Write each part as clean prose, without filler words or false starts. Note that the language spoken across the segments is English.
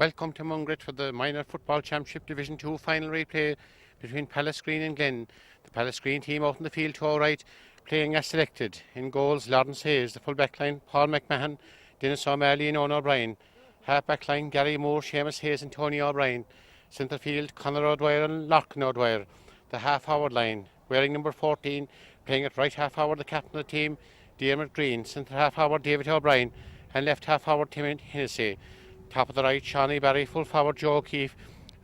Welcome to Mungret for the Minor Football Championship Division 2 final replay between Pallasgreen and Glin. The Pallasgreen team out in the field to our right, playing as selected. In goals, Lawrence Hayes. The full back line, Paul McMahon, Dennis O'Malley and Owen O'Brien. Half back line, Gary Moore, Seamus Hayes and Tony O'Brien. Centre field, Conor O'Dwyer and Larkin O'Dwyer. The half forward line, wearing number 14, playing at right half forward, the captain of the team, Diarmuid Green. Centre half forward, David O'Brien, and left half forward, Tim Hennessy. Top of the right, Shawnee Barry, full forward Joe O'Keefe,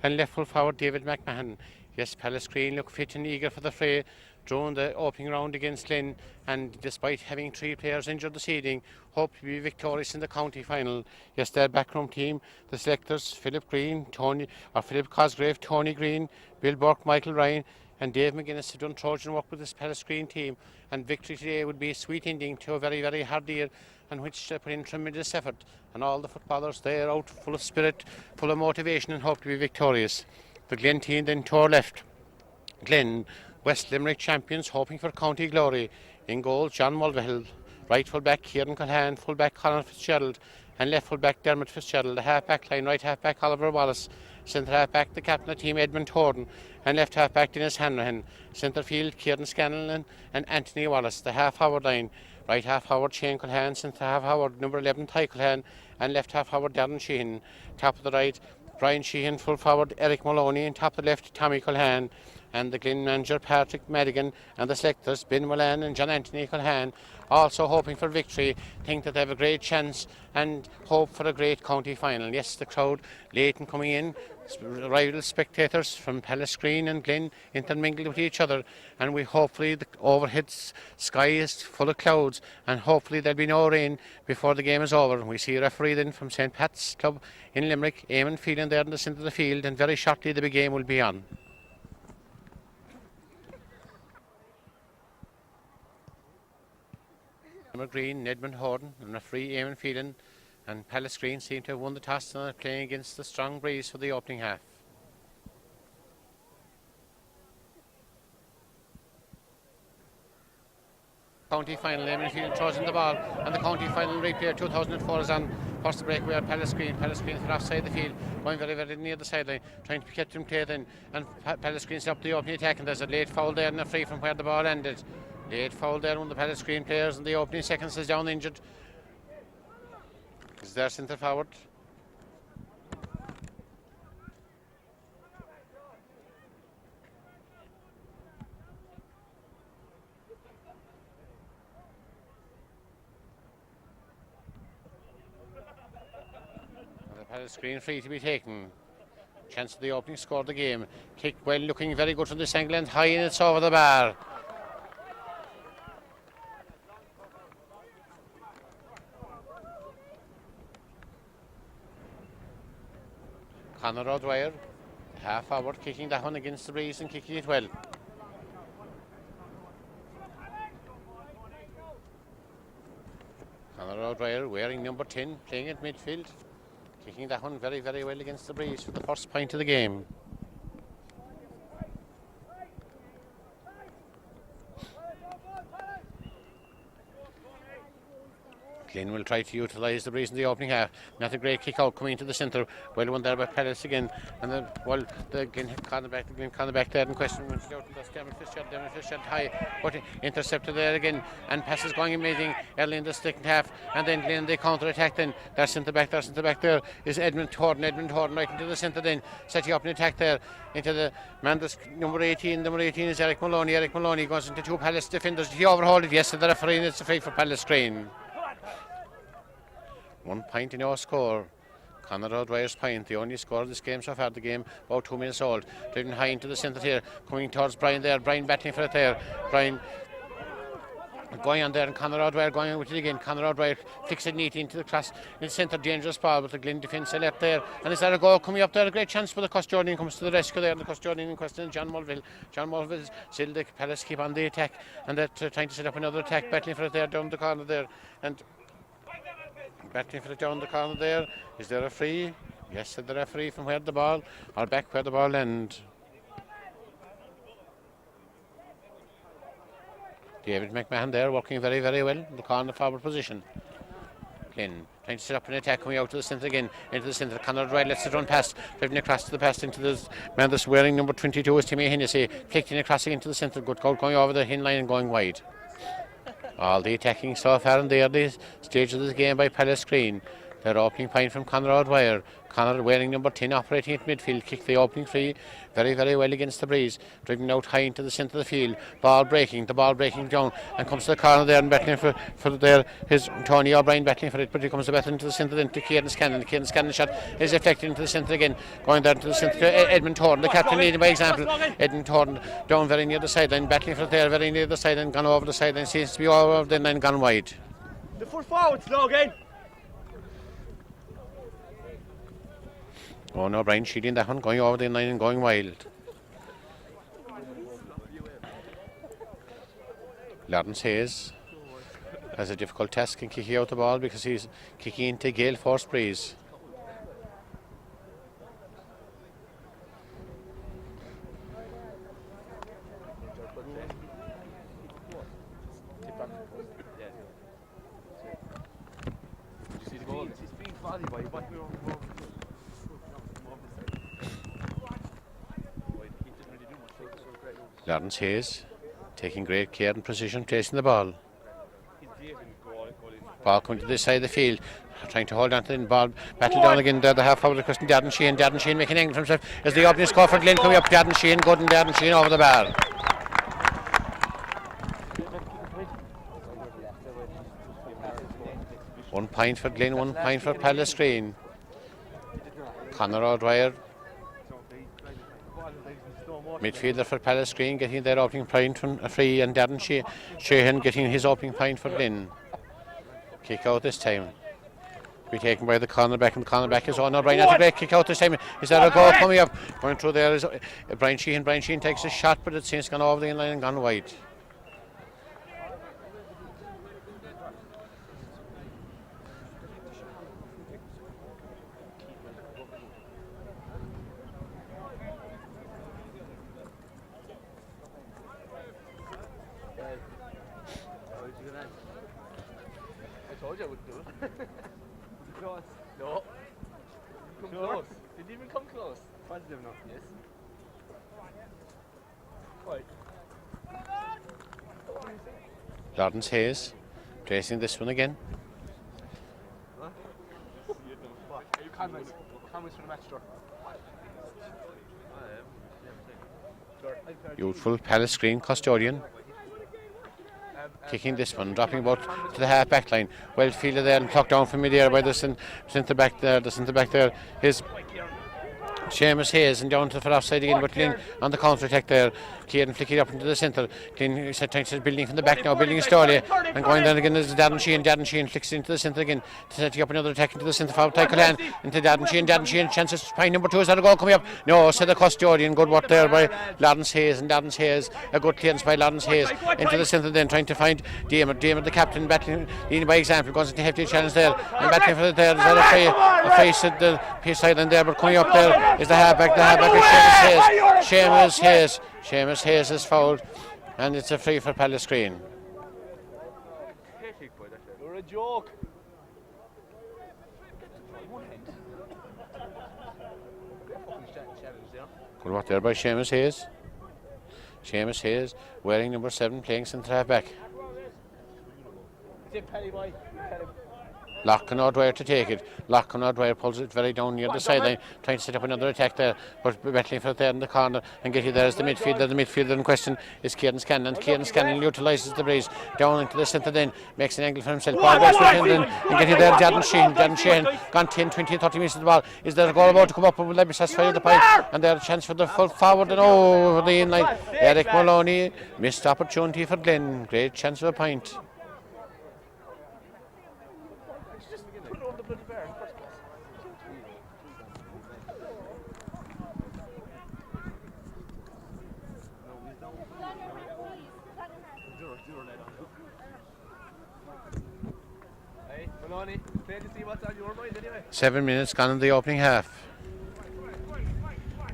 and left full forward David McMahon. Yes, Pallasgreen look fit and eager for the fray, drawn the opening round against Glin, and despite having 3 players injured this evening, hope to be victorious in the county final. Yes, their backroom team, the selectors, Philip Cosgrave, Tony Green, Bill Burke, Michael Ryan, and Dave McGuinness have done Trojan work with this Pallasgreen team, and victory today would be a sweet ending to a very, very hard year on which they put in tremendous effort, and all the footballers there out full of spirit, full of motivation, and hope to be victorious. The Glin team then to our left, Glin, West Limerick champions hoping for county glory. In goal, John Mulvihill, right full back Kieran Culhan, full back Colin Fitzgerald, and left full back Dermot Fitzgerald. The half back line, right half back Oliver Wallace, centre half back the captain of the team Edmund Thornton, and left half back Dennis Hanrahan. Centre field Kieran Scanlon and Anthony Wallace. The half forward line, right half forward Shane Culhan, centre half forward number 11 Ty Culhan, and left half forward Darren Sheehan. Top of the right, Brian Sheehan, full forward Eric Moloney, and top of the left Tommy Culhan. And the Glin manager Patrick Madigan, and the selectors Ben Mullane and John Anthony Culhan, also hoping for victory, think that they have a great chance and hope for a great county final. Yes, the crowd late in coming in, rival spectators from Pallasgreen and Glin intermingled with each other, and we hopefully the overhead sky is full of clouds, and hopefully there'll be no rain before the game is over. We see a referee then from St. Pat's Club in Limerick, Eamon Phelan there in the centre of the field, and very shortly the big game will be on. Green, Edmund Horton, and referee Eamon Phelan, and Pallasgreen seem to have won the toss and are playing against the strong breeze for the opening half. County final, Eamon Phelan throws in the ball, and the county final replay 2004 is on. First breakaway at Pallasgreen. Pallasgreen are offside the field, going very, very near the sideline, trying to catch them play then, and Pallasgreen set up the opening attack, and there's a late foul there and a free from where the ball ended. Late foul there, one of the Pallasgreen players in the opening seconds is down injured. Is there centre forward? The Pallasgreen free to be taken. Chance of the opening score of the game. Kick well, looking very good from this angle, and high, and it's over the bar. Conor O'Dwyer, half forward, kicking that one against the breeze and kicking it well. Conor O'Dwyer wearing number 10, playing at midfield, kicking that one very, very well against the breeze for the first point of the game. Glin will try to utilise the breeze in the opening half. Not a great kick out coming into the centre. Well one there by Pallas again. And then, well, the Glin cornerback there in question. Went out and that's Dermot Fitzgerald high. But intercepted there again. And passes going amazing early in the second half. And then Glin, they counter-attack then. Their centre back there is Edmund Horton right into the centre then. Setting up an attack there into the man that's number 18. Number 18 is Eric Moloney. Eric Moloney goes into 2 Pallas defenders. He overhauled it. Yes, the referee, and it's a free for Pallasgreen. 1 point in our score. Conor O'Dwyer's point, the only score of this game so far, the game about 2 minutes old. Driven high into the centre here, coming towards Brian there, Brian battling for it there. Brian going on there, and Conor O'Dwyer going with it again. Conor O'Dwyer flicks it neatly into the cross in the centre, dangerous ball, but the Glin defence are left there. And is there a goal coming up there? A great chance for the custodian comes to the rescue there. And the custodian in question, John Mulvihill. John Mulvihill, still the Palace keep on the attack, and they're trying to set up another attack, battling for it there down the corner there. And battling for it down the corner there. Is there a free? Yes, said the referee from where the ball, or back where the ball ends. David McMahon there working very, very well in the corner forward position. Glin trying to set up an attack, coming out to the centre again, into the centre. Conor Dwyer lets it run past, driving across to the past into the man that's wearing number 22 is Timmy Hennessy, flicking across into the centre. Good goal going over the hin line and going wide. All the attacking so far and there, the stage of this game by Pallasgreen. Their opening point from Conor Dwyer. Conor wearing number 10 operating at midfield, kicked the opening free very, very well against the breeze, driving out high into the centre of the field. The ball breaking down and comes to the corner there and battling for there. His Tony O'Brien battling for it, but he comes to battle into the centre then to Kieran Scanlon. Kieran Scanlon shot is deflected into the centre again, going down to the centre to Edmund Thornton, the captain leading by example. Edmund Thornton down very near the sideline, battling for it there, very near the sideline, gone over the sideline, seems to be over the line, gone wide. The foot forward, slow again. Oh no, Brian shooting that one, going over the line and going wild. Lawrence Hayes has a difficult task in kicking out the ball because he's kicking into gale force breeze. Lawrence Hayes taking great care and precision placing the ball. Ball coming to this side of the field, trying to hold on to the ball, battle down again there, the half forward question Darren Sheehan making an angle for himself as the opening score for Glin coming up. Darren Sheehan, good, and Darren Sheehan over the bar. One point for Glin, 1 point for Pallasgreen. Conor O'Dwyer, midfielder for Pallasgreen, getting their opening point from a free, and Darren Sheehan getting his opening point for Glin. Kick out this time. Be taken by the cornerback, and the cornerback is on. Brian has a great kick out this time. Is there a goal coming up? Going through there is Brian Sheehan. Brian Sheehan takes a shot, but it seems gone over the line and gone wide. I told you I wouldn't do it. Close. No. Come close. Didn't even come close. Positive enough. Yes. Quite. Lawrence Hayes placing this one again. Huh? You cameras. Cameras for the match, door. Youthful Pallasgreen custodian. Kicking this one, dropping about to the half back line. Well fielded there and plucked down from mid-air by the centre back there. The centre back there is Seamus Hayes, and down to the far offside again, but Glin on the counter attack there. Kieran flicking up into the centre. Glin is trying to building from the back now, building slowly, and going down again is Darren Sheehan. Darren Sheehan flicks into the centre again, setting up another attack into the centre forward. Tycolan into Darren Sheehan. Darren Sheehan chances pine number 2. Is that a goal coming up? No, said the custodian. Good work there by Lawrence Hayes, and Lawrence Hayes, a good clearance by Lawrence Hayes into the centre, then trying to find Diarmuid, the captain, battling leading by example, goes into hefty challenge there and battling for it there. Is that a face at the pitch sideline there, but coming up there is the halfback is Seamus Hayes. Seamus Hayes is fouled, and it's a free for Pallasgreen. You're a joke. Good work there by Seamus Hayes. Seamus Hayes wearing number 7, playing centre half back. Lachlan O'Dwyer to take it. Lachlan O'Dwyer pulls it very down near the sideline, trying to set up another attack there, but battling for it there in the corner and getting there as the midfielder. The midfielder in question is Kieran Scanlon. Kieran Scanlon utilises the breeze down into the centre, then makes an angle for himself. Ball goes for him, and getting there Darren Sheehan. Darren Sheehan gone 10, 20, 30 minutes of the ball. Is there a goal about to come up? Will let me satisfy the point, and there's a chance for the full forward and over the in-line. Eric Moloney, missed opportunity for Glin. Great chance of a point. Moloney, play to see what's on your mind anyway. 7 minutes gone in the opening half.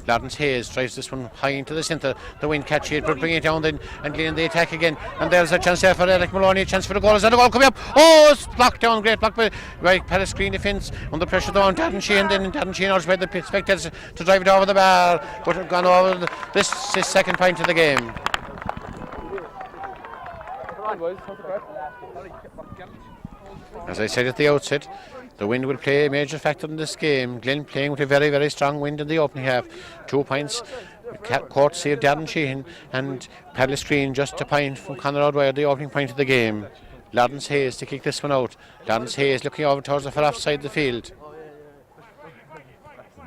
Lawrence Hayes drives this one high into the centre. The wind catch it, but bring it down then, and Glin the attack again. And there's a chance there for Eric Moloney, a chance for the goal. Is that a goal coming up? Oh, it's blocked down, great block by Pallasgreen defence. Under pressure down, Darren Sheehan, then Darren Sheehan out by the spectators to drive it over the bar. But have gone over this second point of the game. As I said at the outset, the wind will play a major factor in this game. Glin playing with a very, very strong wind in the opening half. 2 points, courtesy of Darren Sheehan, and Pallasgreen just a point from Conor O'Dwyer, the opening point of the game. Lawrence Hayes to kick this one out. Lawrence Hayes looking over towards the far off side of the field.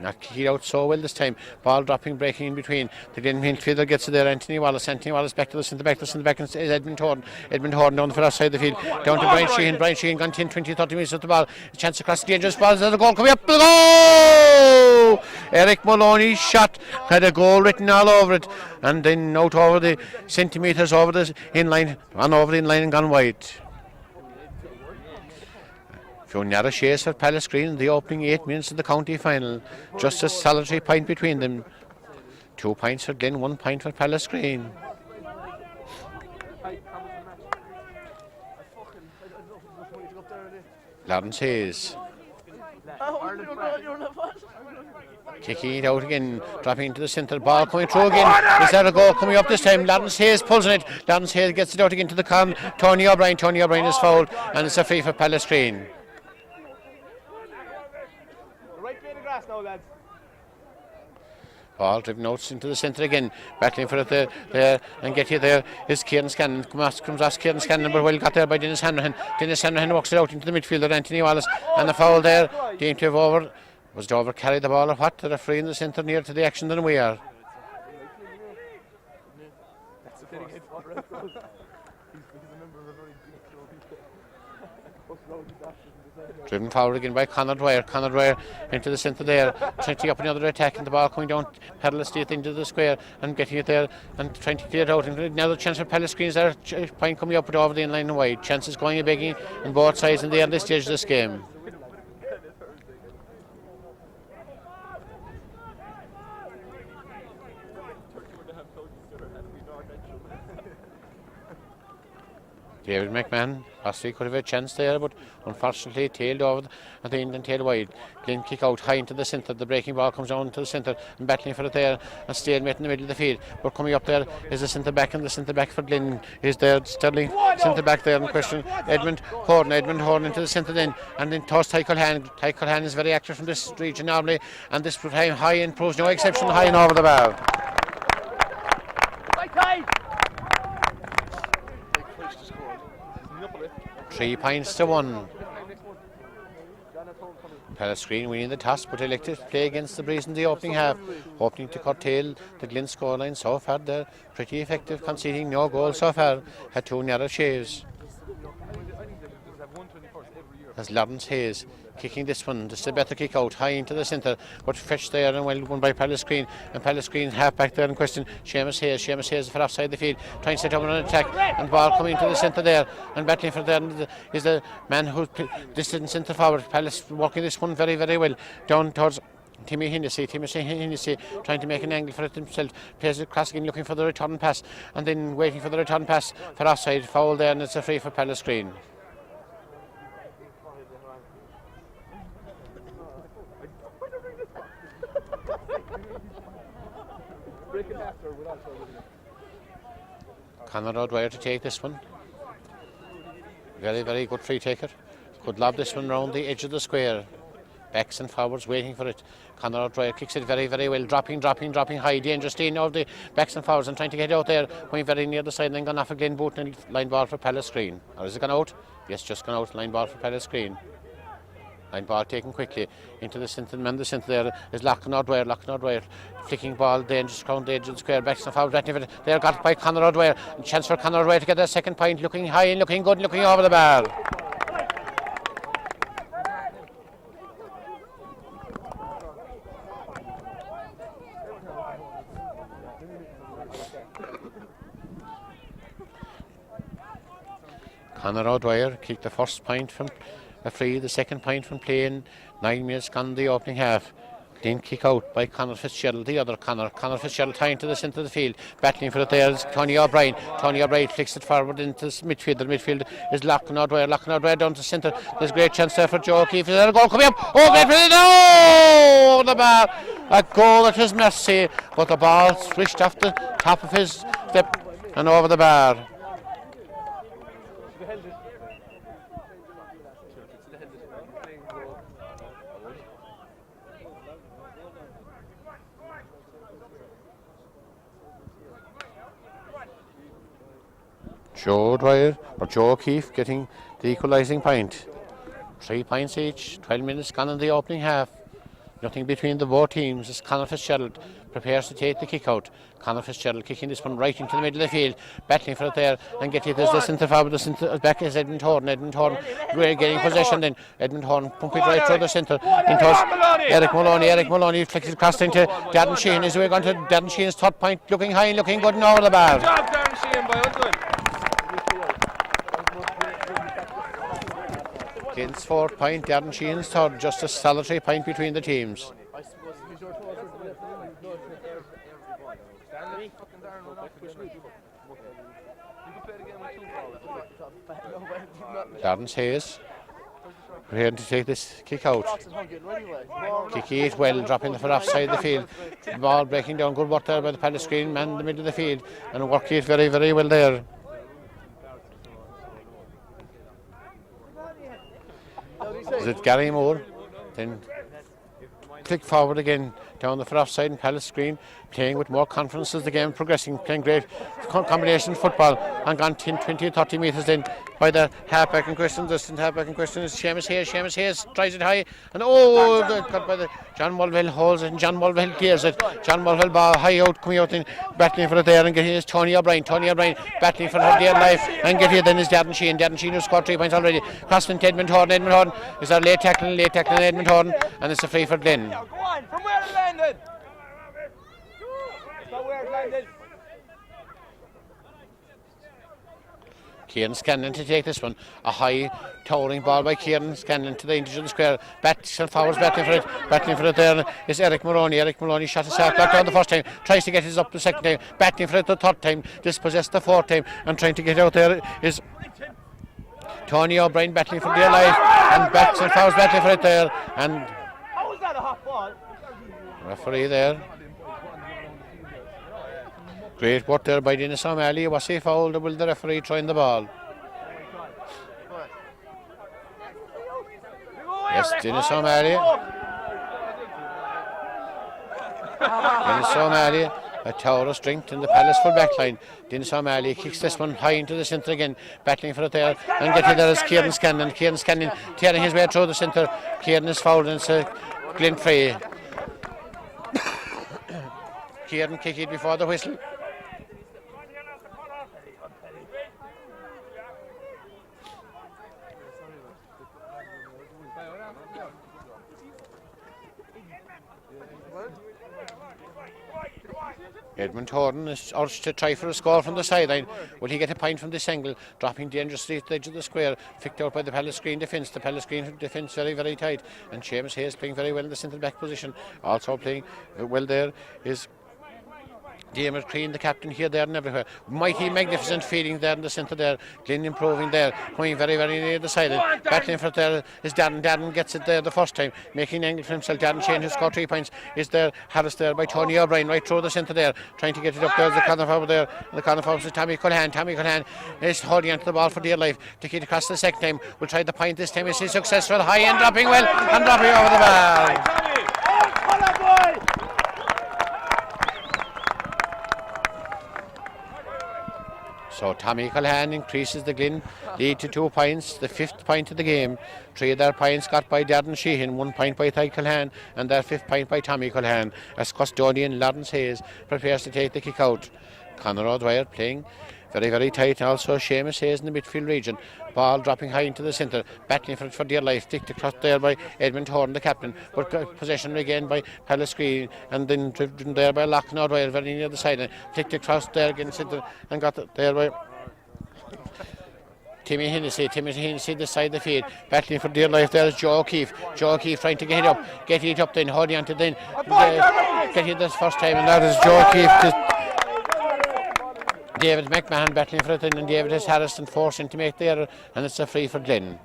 Not kicking out so well this time. Ball dropping, breaking in between. The Glin midfielder gets it there. Anthony Wallace back to the centre back. And Edmund Horton down the far side of the field. Down to Brian Sheehan. Brian Sheehan gone 10, 20, 30 minutes with the ball. A chance across the dangerous ball. There's a goal coming up. The goal! Eric Moloney's shot had a goal written all over it. And then out over the centimetres over the inline. On over the inline and gone wide. Few narrow shares for Pallasgreen in the opening 8 minutes of the county final. Just a solitary point between them. 2 points for Glin, 1 point for Pallasgreen. Lawrence Hayes. Kicking it out again, dropping into the centre, ball coming through again. Is there a goal coming up this time? Lawrence Hayes pulls on it. Lawrence Hayes gets it out again to the con. Tony O'Brien is fouled, and it's a free for Pallasgreen. Now, lads. Ball driven out into the centre again, battling for it there and get you there is Kieran Scanlon. Comes off Kieran Scanlon, but well got there by Dennis Hanrahan. Dennis Hanrahan walks it out into the midfielder, Anthony Wallace, and the foul there. Deemed to have over. Was it over carried the ball or what? The referee in the centre nearer to the action than we are. Driven forward again by Conor Dwyer. Conor Dwyer into the centre there, trying to get up another attack, and the ball coming down perilously into the square and getting it there and trying to clear it out. And now the chance for Pallasgreen is there. Point coming up but over the inline and wide. Chances going a begging on both sides in the early stage of this game. David McMahon possibly could have a chance there, but unfortunately tailed over at the end and tailed wide. Glin kick out high into the centre. The breaking ball comes down to the centre and battling for it there, and stalemate in the middle of the field. But coming up there is the centre back, and the centre back for Glin is there. Sterling centre back there in question. Edmund Horton into the centre then, and then toss Ty Culhan. Ty Culhan is very active from this region normally, and this time high and proves no exception, high and over the bar. 3 points to 1. Pallasgreen winning the toss, but elected to play against the Breeze in the opening half, hoping to curtail the Glin scoreline. So far they're pretty effective, conceding no goals so far. Had 2 narrow shaves. As Lawrence Hayes kicking this one, just a better kick out high into the centre, but fetched there and well won by Pallasgreen, and Pallasgreen half back there in question. Seamus Hayes for offside the field, trying to set up an attack, and ball coming into the centre there and battling for there is the man who distant centre forward. Pallas walking this one very, very well down towards Timmy Hennessy trying to make an angle for it himself, plays it across again looking for the return pass, and then waiting for the return pass for offside, foul there, and it's a free for Pallasgreen. Conor O'Dwyer to take this one. Very, very good free taker. Could lob this one round the edge of the square. Backs and forwards waiting for it. Conor O'Dwyer kicks it very, very well. Dropping high. Dangerous staying over the backs and forwards and trying to get out there. Going very near the side and then gone off a Glin boot and line ball for Pallasgreen. Or is it gone out? Yes, just gone out. Line ball for Pallasgreen. Line ball taken quickly into the centre. Man, the centre there is Lachlan O'Dwyer. Flicking ball, dangerous round the edge of the square. Backs and forwards. There got by Conor O'Dwyer. And chance for Conor O'Dwyer to get that second point. Looking high and looking good, looking over the bar. Conor O'Dwyer kicked the first point from a free, the second point from playing 9 minutes gone the opening half. Then kick out by Conor Fitzgerald, the other Conor. Conor Fitzgerald tying to the centre of the field. Battling for it there is Tony O'Brien. Tony O'Brien flicks it forward into the midfield. The midfield is locking out where down to the centre. There's a great chance there for Joe O'Keefe. Is there a goal coming up? Oh, great for it! Oh, the bar. A goal at his mercy. But the ball swished off the top of his step and over the bar. Joe Dwyer or Joe O'Keefe getting the equalising point. 3 points each, 12 minutes gone in the opening half. Nothing between the both teams as Conor Fitzgerald prepares to take the kick out. Conor Fitzgerald kicking this one right into the middle of the field, battling for it there and getting it as the centre forward. The centre back is Edmund Horton. Edmund Horton really getting possession then. Edmund Horton pumping right through the centre into Eric Moloney. Eric Moloney flicks it across into Darren Sheehan. Is we're going to Darren Sheehan's third point, looking high and looking good and over the bar. Good job, Darren Sheehan, boy. Well done. Glin's 4th point, Darren Sheehan's 3rd, just a solitary point between the teams. Darren Hayes preparing to take this kick out. Kicking it well, dropping the foot offside the field. The ball breaking down, good work there by the Pallasgreen man in the middle of the field and working it very, very well there. Is it Gary Moore? Then click forward again down the foot offside and Pallasgreen playing with more confidence as the game progressing, playing great combination football and gone 10, 20, 30 metres then by the halfback in question. Distant halfback in question is Seamus Hayes. Seamus Hayes tries it high and cut by the John Mulville holds it and John Mulville clears it. John Mulville ball high out, coming out and battling for it there and getting his Tony O'Brien. Tony O'Brien battling for her dear life and getting it then is Darren Sheehan. Darren Sheehan who scored 3 points already. Crossing to Edmund Horton. Edmund Horton is our late tackling Edmund Horton and it's a free for Glin. Go on, from where it landed. Not where it landed. Kieran Scanlon to take this one. A high towering ball by Kieran Scanlon to the edge of the square. Bats and forwards battling for it. Battling for it there is Eric Moloney. Eric Moloney shot his half back down the first time. Tries to get his up the second time. Battling for it the third time. Dispossessed the fourth time. And trying to get out there is Tony O'Brien battling for dear life. And bats and forwards battling for it there. And How was that a hot ball? referee there. Great work there by Dennis O'Malley. Was he fouled or will the referee trying the ball? Yes, Dennis O'Malley. Dennis O'Malley, a tower of strength in the Palace full back line. Dennis O'Malley kicks this one high into the centre again, battling for it there and getting there is Kieran Scanlon. Kieran Scanlon tearing his way through the centre. Kieran is fouled and it's a Glin free. Kieran kick it before the whistle. Edmund Horton is urged to try for a score from the sideline. Will he get a point from this angle? Dropping dangerously at the edge of the square. Flicked out by the Pallasgreen defence. The Pallasgreen defence very, very tight. And Seamus Hayes playing very well in the centre back position. Also playing well there is Diarmuid Crean, the captain, here, there and everywhere. Mighty, magnificent feeling there in the centre there. Glin improving there, coming very, very near the side. Battling for it there is Darren. Darren gets it there the first time, making an angle for himself. Darren Shane, who scored 3 points, is there. Harris there by Tony O'Brien, right through the centre there, trying to get it up there. The corner forward there. The corner forward is Tommy Culhan. Tommy Culhan is holding onto the ball for dear life to get across the second time. Will try the point this time. Is he successful? High and dropping well and dropping over the bar. So Tommy Culhan increases the Glin lead to 2 points, the 5th point of the game. 3 of their points got by Darren Sheehan, 1 point by Ty Culhan and their 5th point by Tommy Culhan as custodian Lawrence Hayes prepares to take the kick out. Conor O'Dwyer playing very, very tight. Also Seamus Hayes in the midfield region. Ball dropping high into the centre, battling for it for dear life. Ticked across there by Edmund Horton, the captain, but possession again by Pallasgreen and then driven there by Loughnane O'Dwyer very near the side. Ticked across there again centre and got it there by Timmy Hennessy this side of the field, battling for dear life. There's Joe O'Keefe trying to get it up then, holding on to then, get it this first time, and that is Joe O'Keefe. David McMahon battling for it, and David has Harrison forcing to make the error, and it's a free for Glin.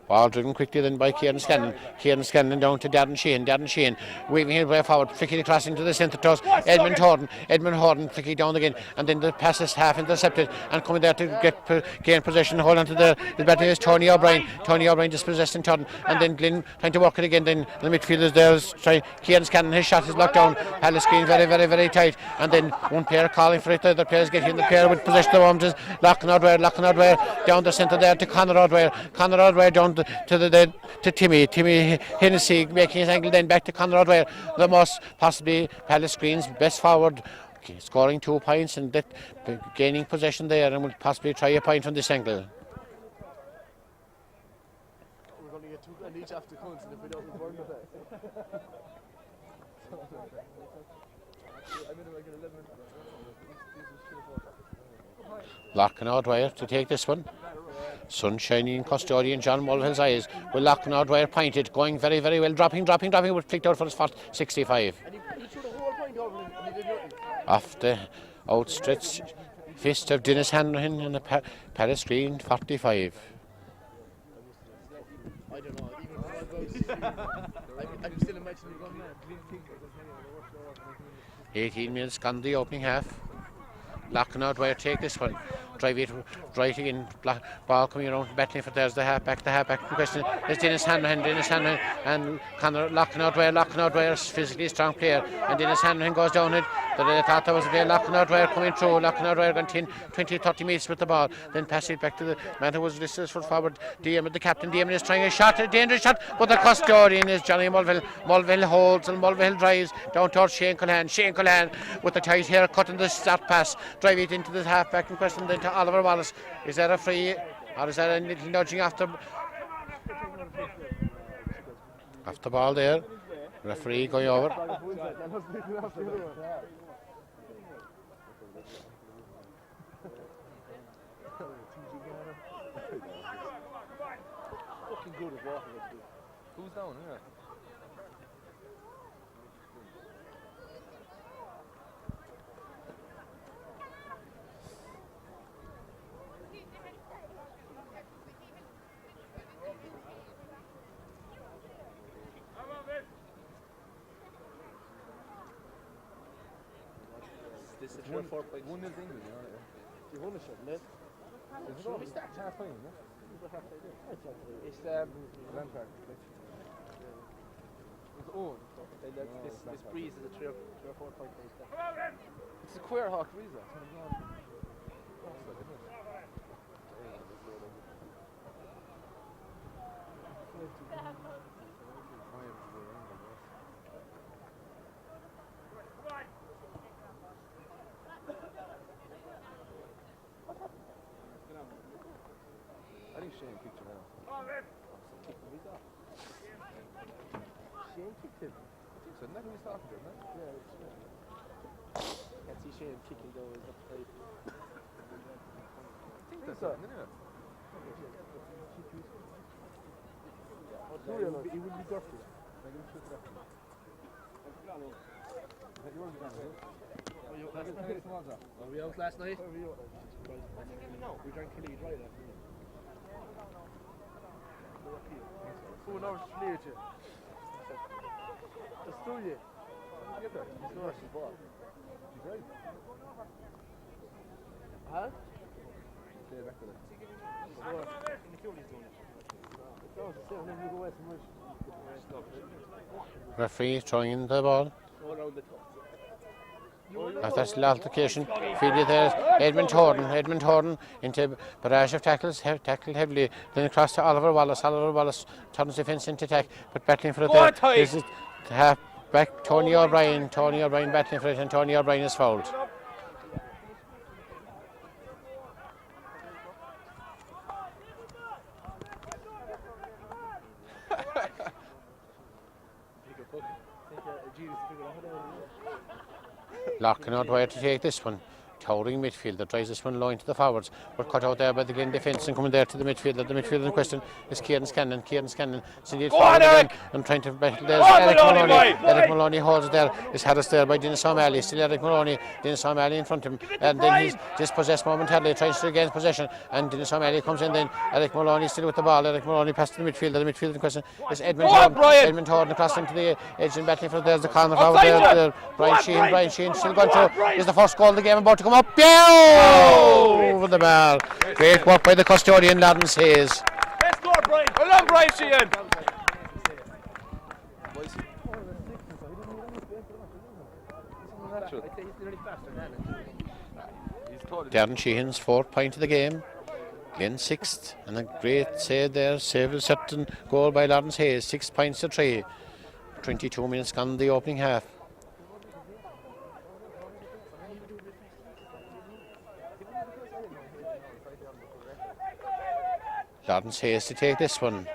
Ball driven quickly then by Kieran Scanlon. Kieran Scanlon down to Darren Sheehan. Weaving his way forward, flicking across into the centre toss. Edmund Horton flicking down again. And then the pass is half intercepted. And coming there to gain possession, hold on to the batting is Tony O'Brien. Tony O'Brien dispossessing Totten. And then Glin trying to work it again. Then the midfield is there. Kieran Scanlon, his shot is locked down. Pallasgreen very tight. And then one player calling for it. The other players getting the player with possession of the moment is locking O'Dwyer down the centre there to Conor O'Dwyer down to Timmy Hennessy making his angle, then back to Conor O'Dwyer, the most possibly Pallasgreen's best forward, scoring 2 points and gaining possession there, and will possibly try a point from this angle. We're going to get 2 grand each after counts, and if we don't burn with it. Locking O'Dwyer to take this one. Sun shining in custodian John Mulville's eyes. Will Locking O'Dwyer pointed, going very well, dropping, was flicked out for his first 65. Off the outstretched fist of Dennis Hanrahan and the Pallasgreen 45. I don't know, I'm still imagining one man. 18 minutes gone the opening half. Locking O'Dwyer take this one. Drive it right again. Ball coming around, battling for there's the halfback. The question is Dennis Hanrahan and Conor Locking O'Dwyer, physically strong player, and Dennis Hanrahan goes down it. But I thought there was a Locking O'Dwyer coming through. Locking O'Dwyer gone 20-30 meters with the ball, then pass it back to the man who was listed for forward. The captain is trying a shot, a dangerous shot, but the custodian is Johnny Mulville. Mulville holds and Mulville drives down towards Shane Cullen with the tight haircut and the start pass, drive it into the halfback in question, then to Oliver Wallace. Is that a free or is that a little nudging after ball there? Referee going over. Who's down here? This is 4 points. 1-0 England, you won the shot, isn't it? Should we start half time, isn't it? It's Lampard. It's own. This breeze is a 3 or 4 point race. It's a queer hawk breeze. I think Shane kicked him out. Shane kicked him. I think so. Isn't that who he's talking to, isn't it? Yeah. Can't see Shane kicking though. He's up tight. I think that's it, isn't it? He wouldn't be dirty. Were we out last night? We drank Killy dry last night. Oh, no, it's clear to. It's through you. Get there. It's not actually ball. He's right. Huh? Stay back to that. Referee throwing the ball. After that altercation, fielded there, Edmund Horton into barrage of tackles, tackled heavily, then across to Oliver Wallace. Oliver Wallace turns defence into attack, but battling for it there. This is half back Tony O'Brien battling for it, and Tony O'Brien is fouled. Locking O'Dwyer to take this one. towering midfielder, drives this one low into the forwards, but cut out there by the Glin defence and coming there to the midfielder. The midfielder in question is Kieran Scanlon. Indeed forward again and trying to battle. There's Eric Moloney. Eric Moloney holds it there. Is harassed there by Dennis O'Malley. Still Eric Moloney. Dennis O'Malley in front of him, and then he's dispossessed momentarily, tries to regain possession, and Dennis O'Malley comes in. Then Eric Moloney still with the ball. Eric Moloney passes to the midfielder. The midfielder in question is Edmund Horton across into the edge and battling for. There's the corner forward there. Brian Sheehan still going through. Is the first goal of the game about to come up? Over the bar. Great work by the custodian, Lawrence Hayes. Best score, Brian. Well done, Brian Sheehan. Darren Sheehan's 4th point of the game. Glin 6th, and a great save there. Save a certain goal by Lawrence Hayes. 6 points to 3. 22 minutes gone in the opening half. Lawrence Hayes to take this one.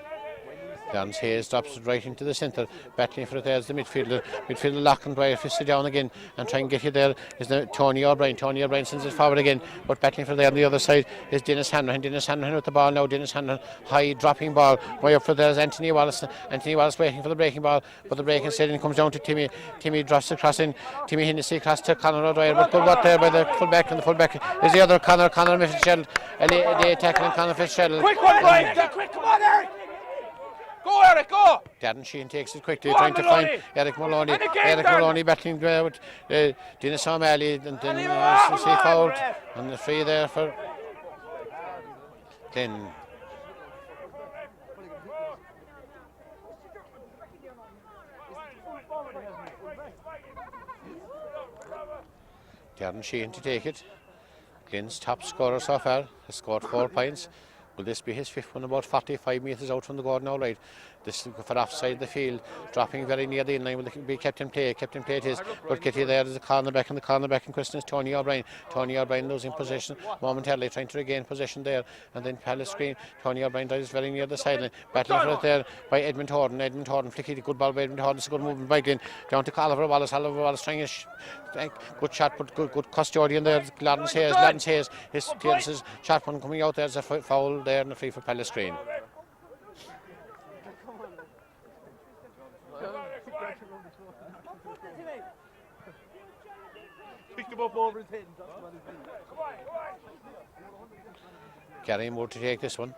Lawrence Hayes drops it right into the centre, battling for it. There's the midfielder locking right, fisted down again and trying to get you there is the Tony O'Brien. Tony O'Brien sends it forward again, but battling for there on the other side is Dennis Hanrahan. Dennis Hanrahan with the ball now. Dennis Hanrahan, high dropping ball. Way up for there is Anthony Wallace. Anthony Wallace waiting for the breaking ball, but the break instead comes down to Timmy. Timmy drops the cross in. Timmy Hennessy cross to Conor O'Dwyer, but good work there by the fullback, and the fullback is the other Conor Fitzgerald. The attacking Conor Fitzgerald. Quick one, Brian. Quick, come on, Eric. Go, Eric, go! Darren Sheehan takes it quickly, trying to find Eric Moloney. Eric Moloney battling with Dennis O'Malley, and then he fouled on the free there for Glin. Darren Sheehan to take it. Glin's top scorer so far has scored 4 points. Will this be his 5th one, about 45 metres out from the goal now, right? This is for offside the field, dropping very near the in-line. Will be kept in play it is. But Kitty there is the cornerback, and the cornerback in question is Tony O'Brien. Tony O'Brien losing possession momentarily, trying to regain possession there. And then Pallasgreen, Tony O'Brien drives very near the sideline, battling for it there by Edmund Horton. Edmund Horton flicking the good ball by Edmund Horton. It's a good movement by Glin. Down to Oliver Wallace. Oliver Wallace trying a good shot, but good custodian there. Lawrence Hayes. His shot one coming out. There's a foul there and a free for Pallasgreen. Picked him up over his head. Gary Moore to take this one.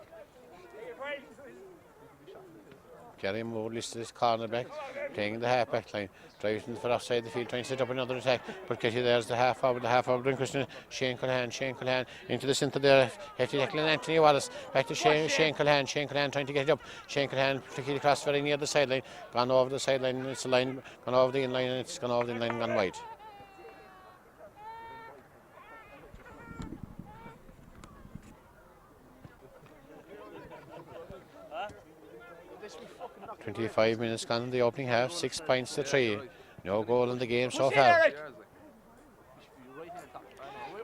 Gary Moore listed his cornerback, playing in the half-back line, drives in for offside the field, trying to set up another attack, but Getty there's the half-forward in question, Shane Culhan into the centre there, hefty tackle, and Anthony Wallace, back to Shane Culhan trying to get it up, Shane Culhan flicking across very near the sideline, gone over the sideline, it's a line, gone over the in-line, and it's gone over the in-line, gone wide. .25 minutes gone in the opening half, 6 points to 3. No goal in the game so far.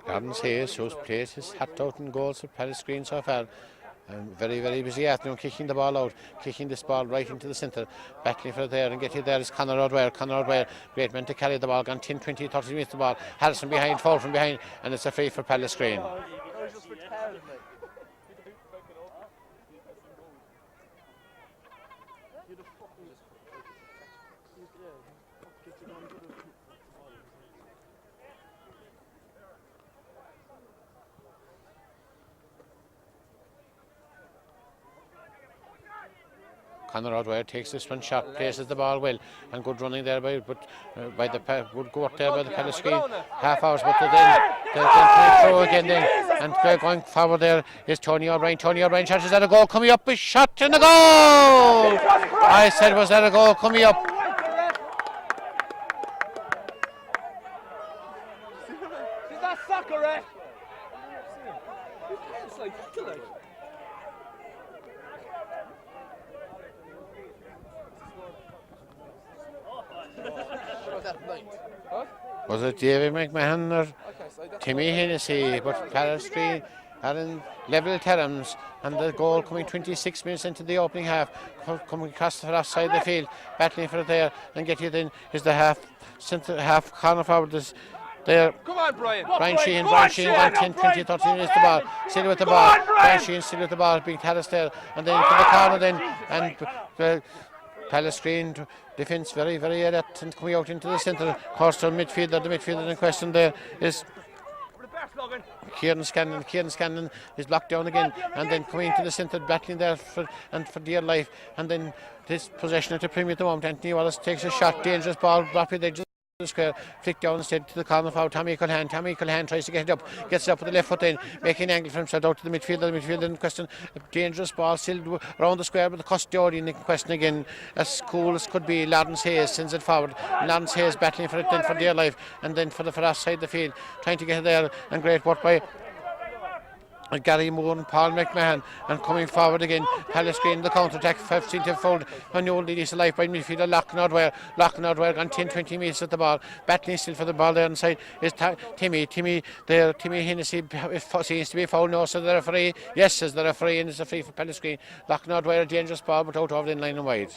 Lawrence Hayes, who's played his hat out in goals for Pallasgreen so far. Very, very busy afternoon, kicking the ball out, kicking this ball right into the centre, battling for it there, and getting there is Conor O'Dwyer, great man to carry the ball, gone 10, 20, 30 minutes the ball. Harrison behind, foul from behind, and it's a free for Pallasgreen. Conor O'Dwyer takes this one shot, places the ball well, and good running there would go up there by the Pallasgreen half hours, but then throw again then, and going forward there is Tony O'Brien. Shot, is that a goal coming up? A shot in the goal! I said, was that a goal coming up? Is that soccer, ref? It's like Was it David McMahon or Timmy Hennessy? But Pallasgreen are in level terms, and the goal coming 26 minutes into the opening half, coming across the offside the field, battling for it there, and get you then is the half corner forward. This there. Come on, Brian. Brian Sheehan got 10, 20, 30 minutes the ball. Still with the ball. Brian Sheehan still with the ball. Being Tallis there. And then to the corner then. And Pallasgreen defence very, very adept and coming out into the centre. Of course, the midfielder in question there is Kieran Scanlon is blocked down again, and then coming into the centre, battling there for dear life. And then this possession at the Premier at the moment. Anthony Wallace takes a shot, dangerous ball, rapid edge of the square, flick down instead to the corner foul. Tommy Culhan tries to get it up, gets it up with the left foot in, making an angle for himself out to the midfielder in question. A dangerous ball still around the square, but the custodian in question again, as cool as could be. Lawrence Hayes sends it forward. Lawrence Hayes battling for it then for dear life, and then for the offside the field, trying to get it there, and great work by Gary Moore and Paul McMahon. And coming forward again, Pallasgreen the counter-attack, 15 to fold. And the old lease alive by midfielder Loughnard gone 10-20 metres at the ball, battling still for the ball there inside is Timmy Hennessy. Seems to be foul now, so the referee, yes, says the referee, and it's a free for Pallasgreen. Loughnard, a dangerous ball, but out of the line and wide.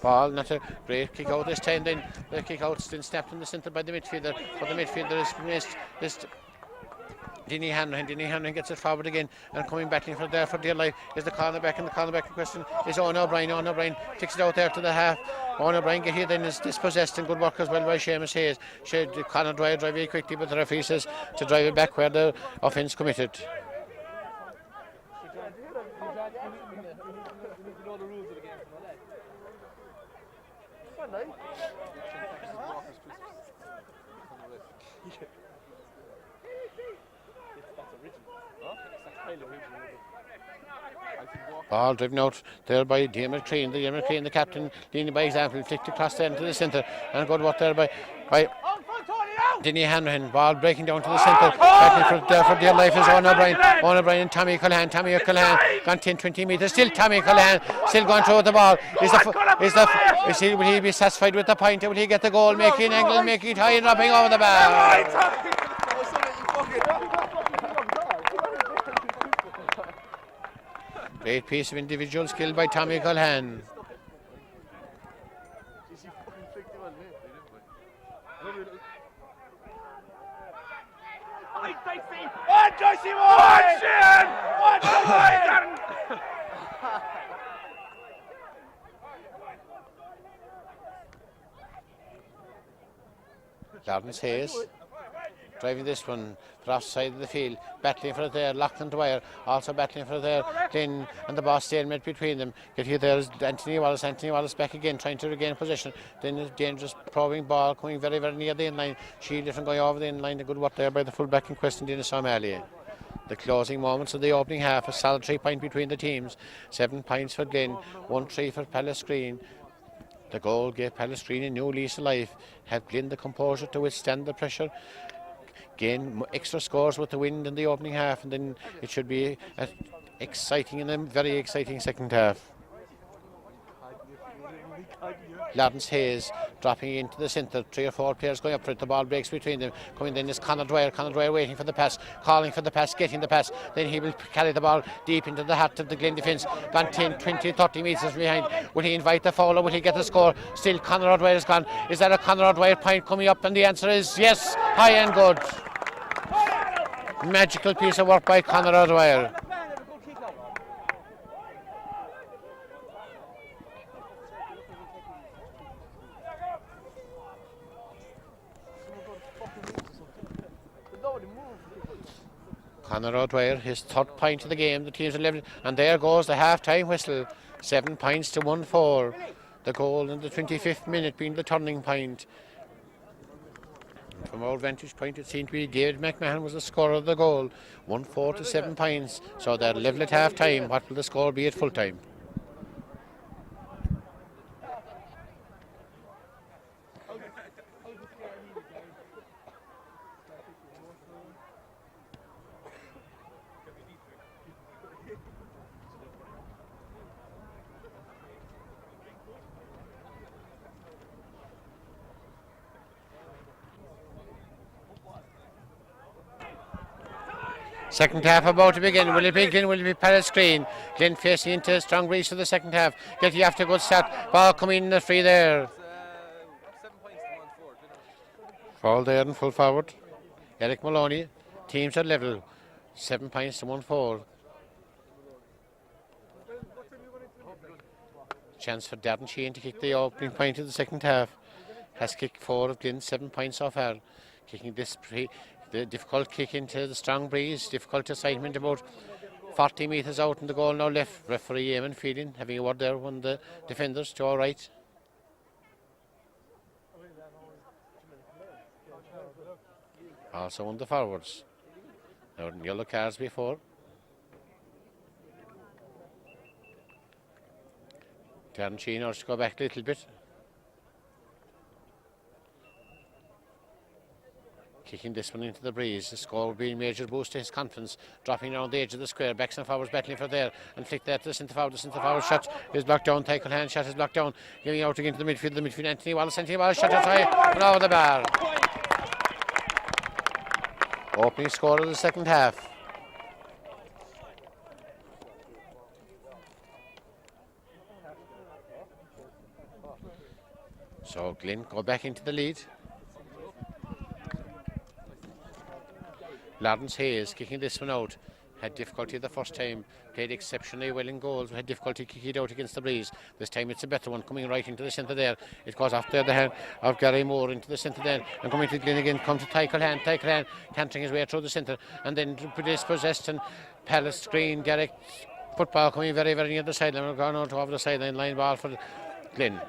Ball, not a great kick out this time. Then the kick out still snapped in the centre by the midfielder. But the midfielder is missed. Denny Hanrahan gets it forward again, and coming battling for dear life is the cornerback, and the cornerback in question is Owen O'Brien kicks it out there to the half. Owen O'Brien get here, then is dispossessed, and good work as well by Seamus Hayes. Conor drive very quickly, but the referee says to drive it back where the offence committed. Ball driven out there by Diarmaid Crean, the captain, leading by example, flicked across there into the centre, and good work there by Denny Hanrahan. Ball breaking down to the centre, battling for dear life is Owen O'Brien and Tommy Culhan gone 10-20 metres, still Tommy Culhan still going through the ball. Will he be satisfied with the point, or will he get the goal, making an angle, making it high and dropping over the bar? Great piece of individual skill by Tommy Culhan. Lawrence Hayes driving this one for offside of the field, battling for it there. Lachlan Dwyer also battling for it there. Glin and the boss stalemate between them. Get here there is Anthony Wallace back again, trying to regain possession. Then a dangerous probing ball coming very, very near the in-line. Shielded from going over the in-line. A good work there by the full-back in question, Dennis O'Malley. The closing moments of the opening half, a solid 3 point between the teams. 7 points for Glin, 1-3 for Pallasgreen. The goal gave Pallasgreen a new lease of life, helped Glin the composure to withstand the pressure. Gain extra scores with the wind in the opening half, and then it should be exciting and a very exciting second half. Lawrence Hayes dropping into the centre, 3 or 4 players going up for it, the ball breaks between them. Coming then is Conor Dwyer waiting for the pass, calling for the pass, getting the pass, then he will carry the ball deep into the heart of the Glin defence, gone 10, 20, 30 metres behind. Will he invite the foul, or will he get the score? Still Conor Dwyer is gone. Is that a Conor Dwyer point coming up? And the answer is yes, high and good. Magical piece of work by Conor Dwyer. Conor O'Dwyer, his 3rd point of the game. The team's 11, and there goes the half-time whistle. 7 points to 1-4. The goal in the 25th minute being the turning point. From our vantage point, it seemed to be David McMahon was the scorer of the goal. 1-4 to 7 points. So they're level at half-time. What will the score be at full-time? Second half about to begin. Will it be Glin? Will it be Pallasgreen? Glin facing into strong breeze for the second half. Getting after a good start. Ball coming in the free there. 7 points to 1-4. Fall there and full forward. Eric Moloney. Teams are level. 7 points to 1-4. Chance for Darren Sheehan to kick the opening point of the second half. Has kicked 4 of Glin, 7 points off her. Kicking this the difficult kick into the strong breeze. Difficult assignment about 40 metres out in the goal now left. Referee Eamon Feeding having a word there when the defenders to our right. Also on the forwards. Now yellow cards before. Darren Sheehan wants to go back a little bit. Kicking this one into the breeze. The score will be a major boost to his confidence. Dropping around the edge of the square. Backs and forwards battling for there. And flick that to the centre forward. The centre forward shot is blocked down. Tackle hand shot is blocked down. Giving out again to the midfield. The midfield Anthony Walsh. Anthony Walsh shot it high and over the bar. Opening score of the second half. So Glin go back into the lead. Lawrence Hayes kicking this one out. Had difficulty the first time. Played exceptionally well in goals. Had difficulty kicking it out against the breeze. This time it's a better one coming right into the centre there. It goes off there the hand of Gary Moore into the centre there. And coming to Glin again. Comes to tackle hand. Cantering his way through the centre. And then dispossessed and Pallasgreen. Garrick football coming very, very near the sideline. We're going out over the sideline. Line ball for Glin.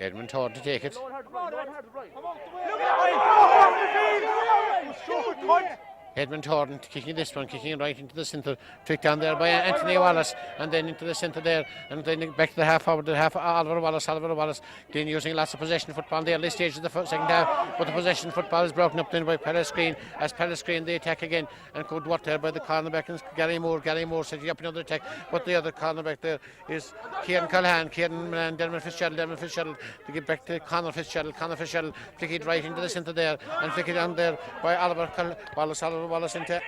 Edmund Todd to take it. Edmund Horton kicking this one, kicking it right into the centre, tricked down there by Anthony Wallace, and then into the centre there, and then back to the half forward, Oliver Wallace, Glin using lots of possession football in the early stage of the second half, but the possession football is broken up then by Pallasgreen, as Pallasgreen they attack again, and good work there by the cornerback and Gary Moore setting up another attack, but the other cornerback there is Kieran Callahan and Dermot Fitzgerald to get back to Conor Fitzgerald, flick it right into the centre there, and flick it down there by Oliver Wallace into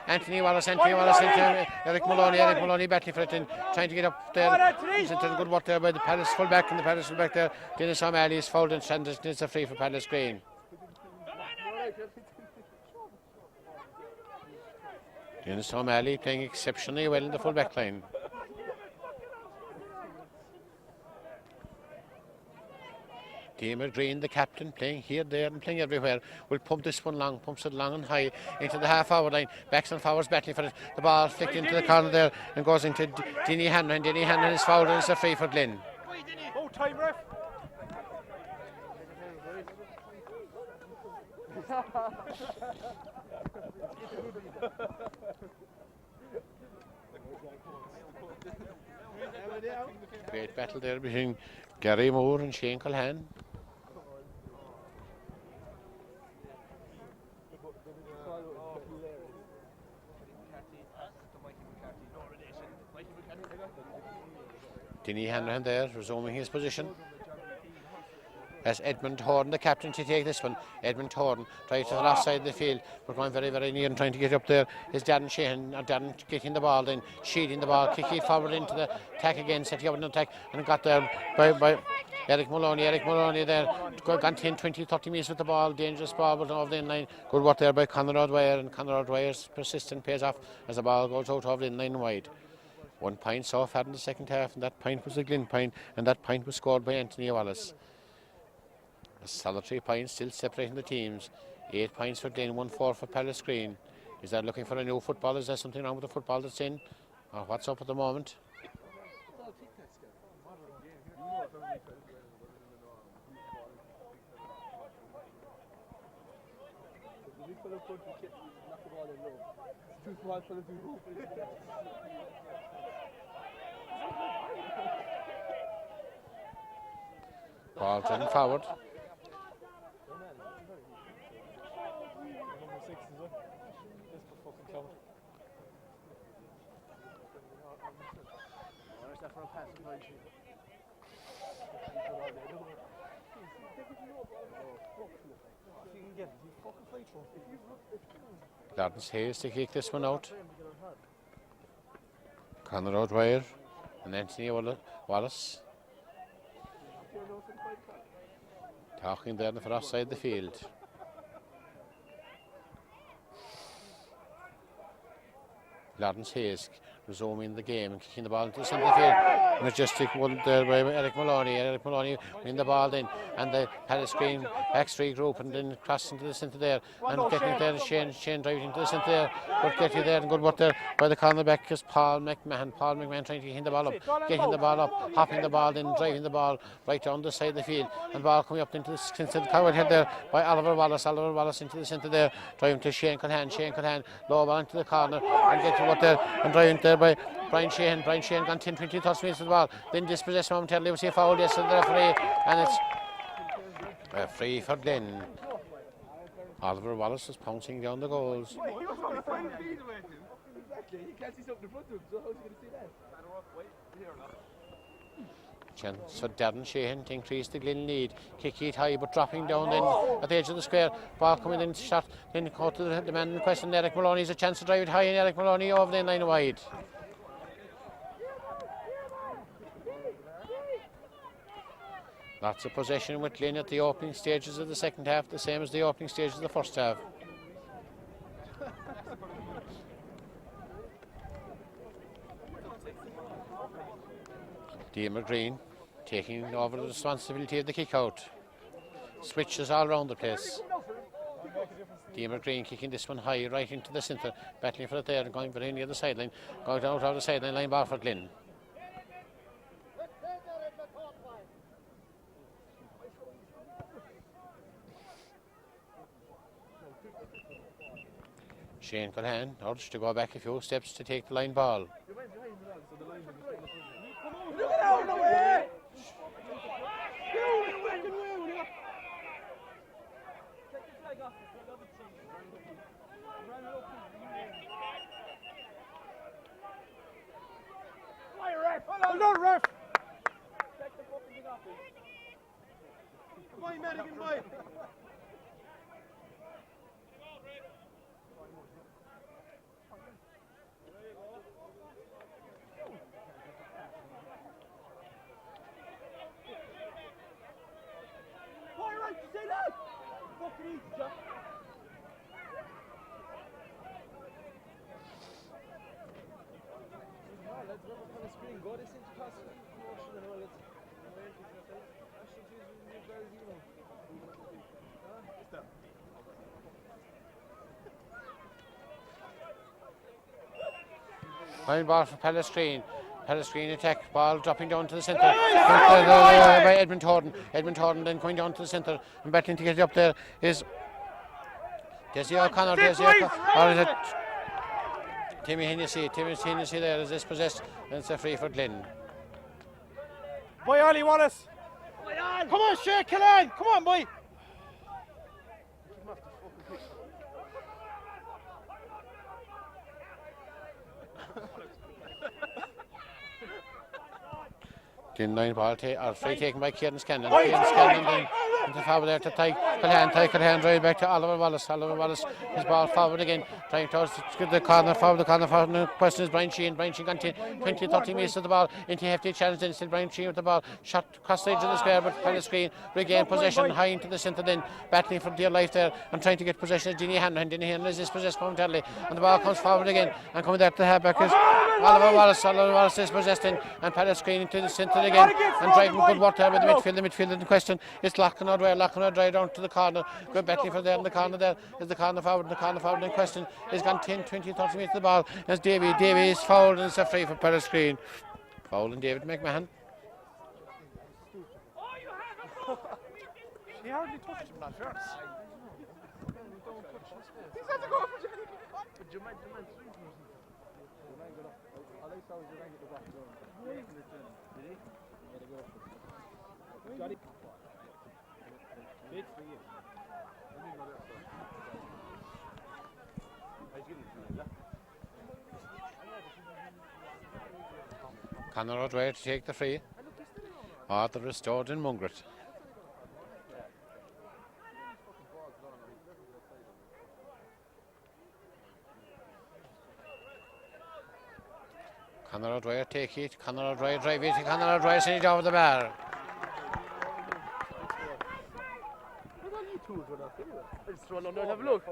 Anthony Wallace into Eric Moloney battling for it and trying to get up there. Into good work there by the Palace fullback, and the Palace fullback there. Dennis O'Malley is fouled and it's a free for Pallasgreen. Dennis O'Malley playing exceptionally well in the fullback line. Diarmaid Green, the captain, playing here, there and playing everywhere, will pump this one long, pumps it long and high into the half forward line. Backs and forwards battling for it. The ball flicked into the corner there and goes into Denny Hanlon. Denny Hanlon is fouled and it's a free for Glin. Oh, time, ref. Great battle there between Gary Moore and Shane Callahan. Denny Hanlon there, resuming his position. As Edmund Horton, the captain, to take this one. Edmund Horton tries to the left side of the field, but going very, very near and trying to get up there is Darren Sheehan. Darren getting the ball, then shielding the ball, kicking it forward into the attack again, setting up an attack, and got there by Eric Moloney there, gone 10, 20, 30 metres with the ball, dangerous ball, but over the in-line. Good work there by Conor O'Dwyer, and Conor O'Dwyer's persistence pays off as the ball goes out over the in-line wide. 1 point so far in the second half, and that point was a Glin point, and that point was scored by Anthony Wallace. A solitary point still separating the teams. 8 points for Glin, 1-4 for Pallasgreen. Is that looking for a new football? Is there something wrong with the football that's in? Or what's up at the moment? Ball turning forward. Lawrence Hayes to kick this one out. Conor O'Dwyer and Anthony Wallace talking there for offside the field. Lawrence Hayes resuming the game and kicking the ball into the centre of the field. Majestic one there by Eric Moloney. Eric Moloney winning the ball then, and the Pallasgreen back three group and then crossing to the centre there and getting it there. Shane driving into the centre there, but getting there and good work there by the cornerback is Paul McMahon. Paul McMahon trying to get the ball up, getting the ball up, hopping the ball, then driving the ball right down the side of the field, and the ball coming up into the centre of the Coward head there by Oliver Wallace into the centre there, driving to Shane Culhan, low ball into the corner and getting what there and driving there by Brian Sheehan gone 10-20 meters of the ball, then dispossessed momentarily. We see a foul, yes, and the referee, and it's a free for Glin. Oliver Wallace is pouncing down the goals. Chance for Darren Sheehan to increase the Glin lead. Kick it high but dropping down then at the edge of the square. Ball coming in, shot, then caught to the man in question. Eric Moloney has a chance to drive it high, and Eric Moloney over the line wide. Lots of possession with Glin at the opening stages of the second half, the same as the opening stages of the first half. Diarmaid Green taking over the responsibility of the kick out. Switches all around the place. Diarmaid Green kicking this one high right into the centre, battling for it there and going very near the sideline, going out of the sideline line ball for Glin. Shane Culhan urged to go back a few steps to take the line ball. Hold on, ref! Come on, Madigan, boy! Line ball for Pallasgreen. Pallasgreen attack, ball dropping down to the centre by Edmund Horton. Edmund Horton then going down to the centre and battling to get it up there is Desi O'Connor, or is it Timmy Hennessy? Timmy Hennessy there is dispossessed, and it's a free for Glin. Boy, Ollie Wallace! Come on, Shea Cullen! Come on, boy! Glin line ball free taken by Kieran Scanlon. Kieran Scanlon then into forward there to Ty Culhan drive back to Oliver Wallace. Oliver Wallace, his ball forward again, trying towards the corner forward. The question is Brian Sheehan gone 20-30 metres of the ball into a hefty challenge. Then still Brian Sheehan with the ball shot across the edge of the square, but Pallasgreen regain possession high into the centre, then battling for dear life there and trying to get possession of Denny Hanlon. Denny Hanlon is dispossessed momentarily, and the ball comes forward again and coming there to the halfback is Oliver Wallace. Oliver Wallace is possessed and Pallasgreen into the centre again and driving good work there with the midfield. The midfield in question is Lachlan O'Dwyer down to the corner. Good battling for there in the corner there is the corner forward. The corner forward in question is gone 10-20-30 metres the ball as Davy is fouled and it's a free for Pallasgreen. Foul and David McMahon. He hardly touched him, not fair. He's had to go for Johnny. But you might Johnny. Big for you. Conor O'Dwyer to take the free. Arthur restored in Mungret. Conor O'Dwyer take it. Conor O'Dwyer drive it. Conor O'Dwyer send it over the bar. Have a look.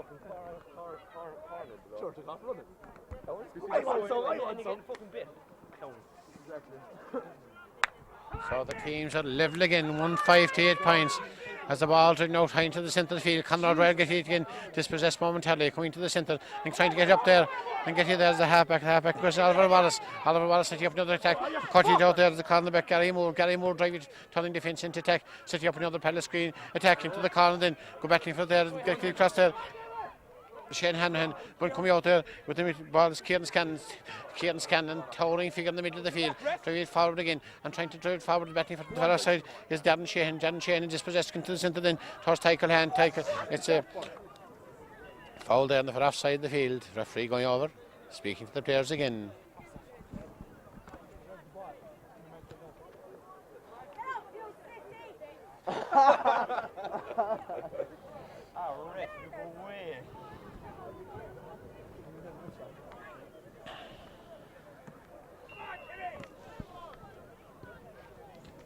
I want some fucking bit. So the teams are level again, 1-5 to 8 points. As the ball driven out high into the centre of the field, Conor O'Dwyer get it again, dispossessed momentarily, coming to the centre and trying to get up there and get it there as the halfback goes Oliver Wallace. Oliver Wallace setting up another attack, cut it out there to the cornerback Gary Moore drive it, turning defence into attack, setting up another Pallasgreen attack into the corner, then go back in for there, get it across there. Shane Hanahan going coming out there with the ball is Kieran Scanlon towering figure in the middle of the field, driving it forward again and trying to drive it forward. Batting for the far side is Darren Sheehan dispossessed into the centre then towards Tykel. It's a foul there on the far off side of the field. Referee going over, speaking to the players again.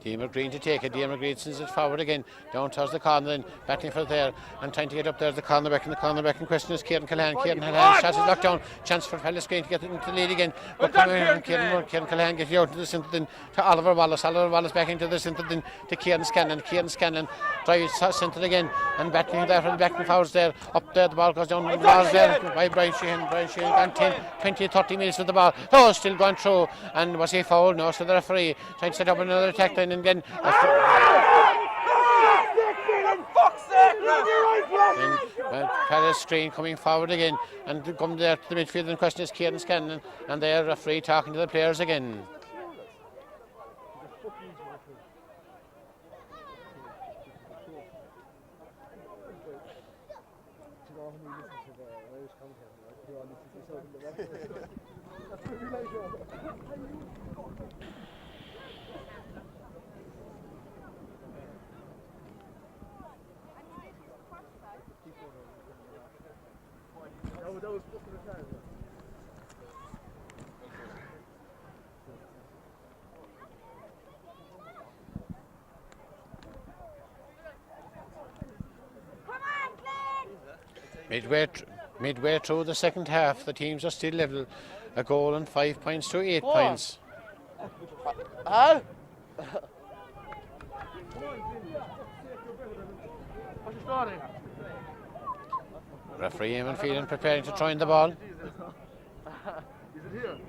Deemer Green to take it. Deemer Green sends it forward again, down towards the corner, then battling for it there and trying to get up there. The cornerback in question is Kieran Callahan. Kieran Callahan shot is knocked down. Chance for Pallasgreen to get into the lead again. But Kieran Callahan gets out to the centre then to Oliver Wallace. Oliver Wallace back into the centre then to Kieran Scanlon. Kieran Scanlon drives centre again and battling there for the back and forwards there. Up there, the ball goes down. The ball there by Brian Sheehan. Brian Sheehan gone 10, 20, 30 minutes with the ball. Oh, still going through. And was he fouled? No, so the referee trying to set up another attack line and again. Pallasgreen coming forward again and come there to the midfield in question is Kieran Scanlon and their referee talking to the players again. Midway through the second half, the teams are still level. A goal and 5 points to 8 points. Referee Eamon Phelan preparing to throw in the ball.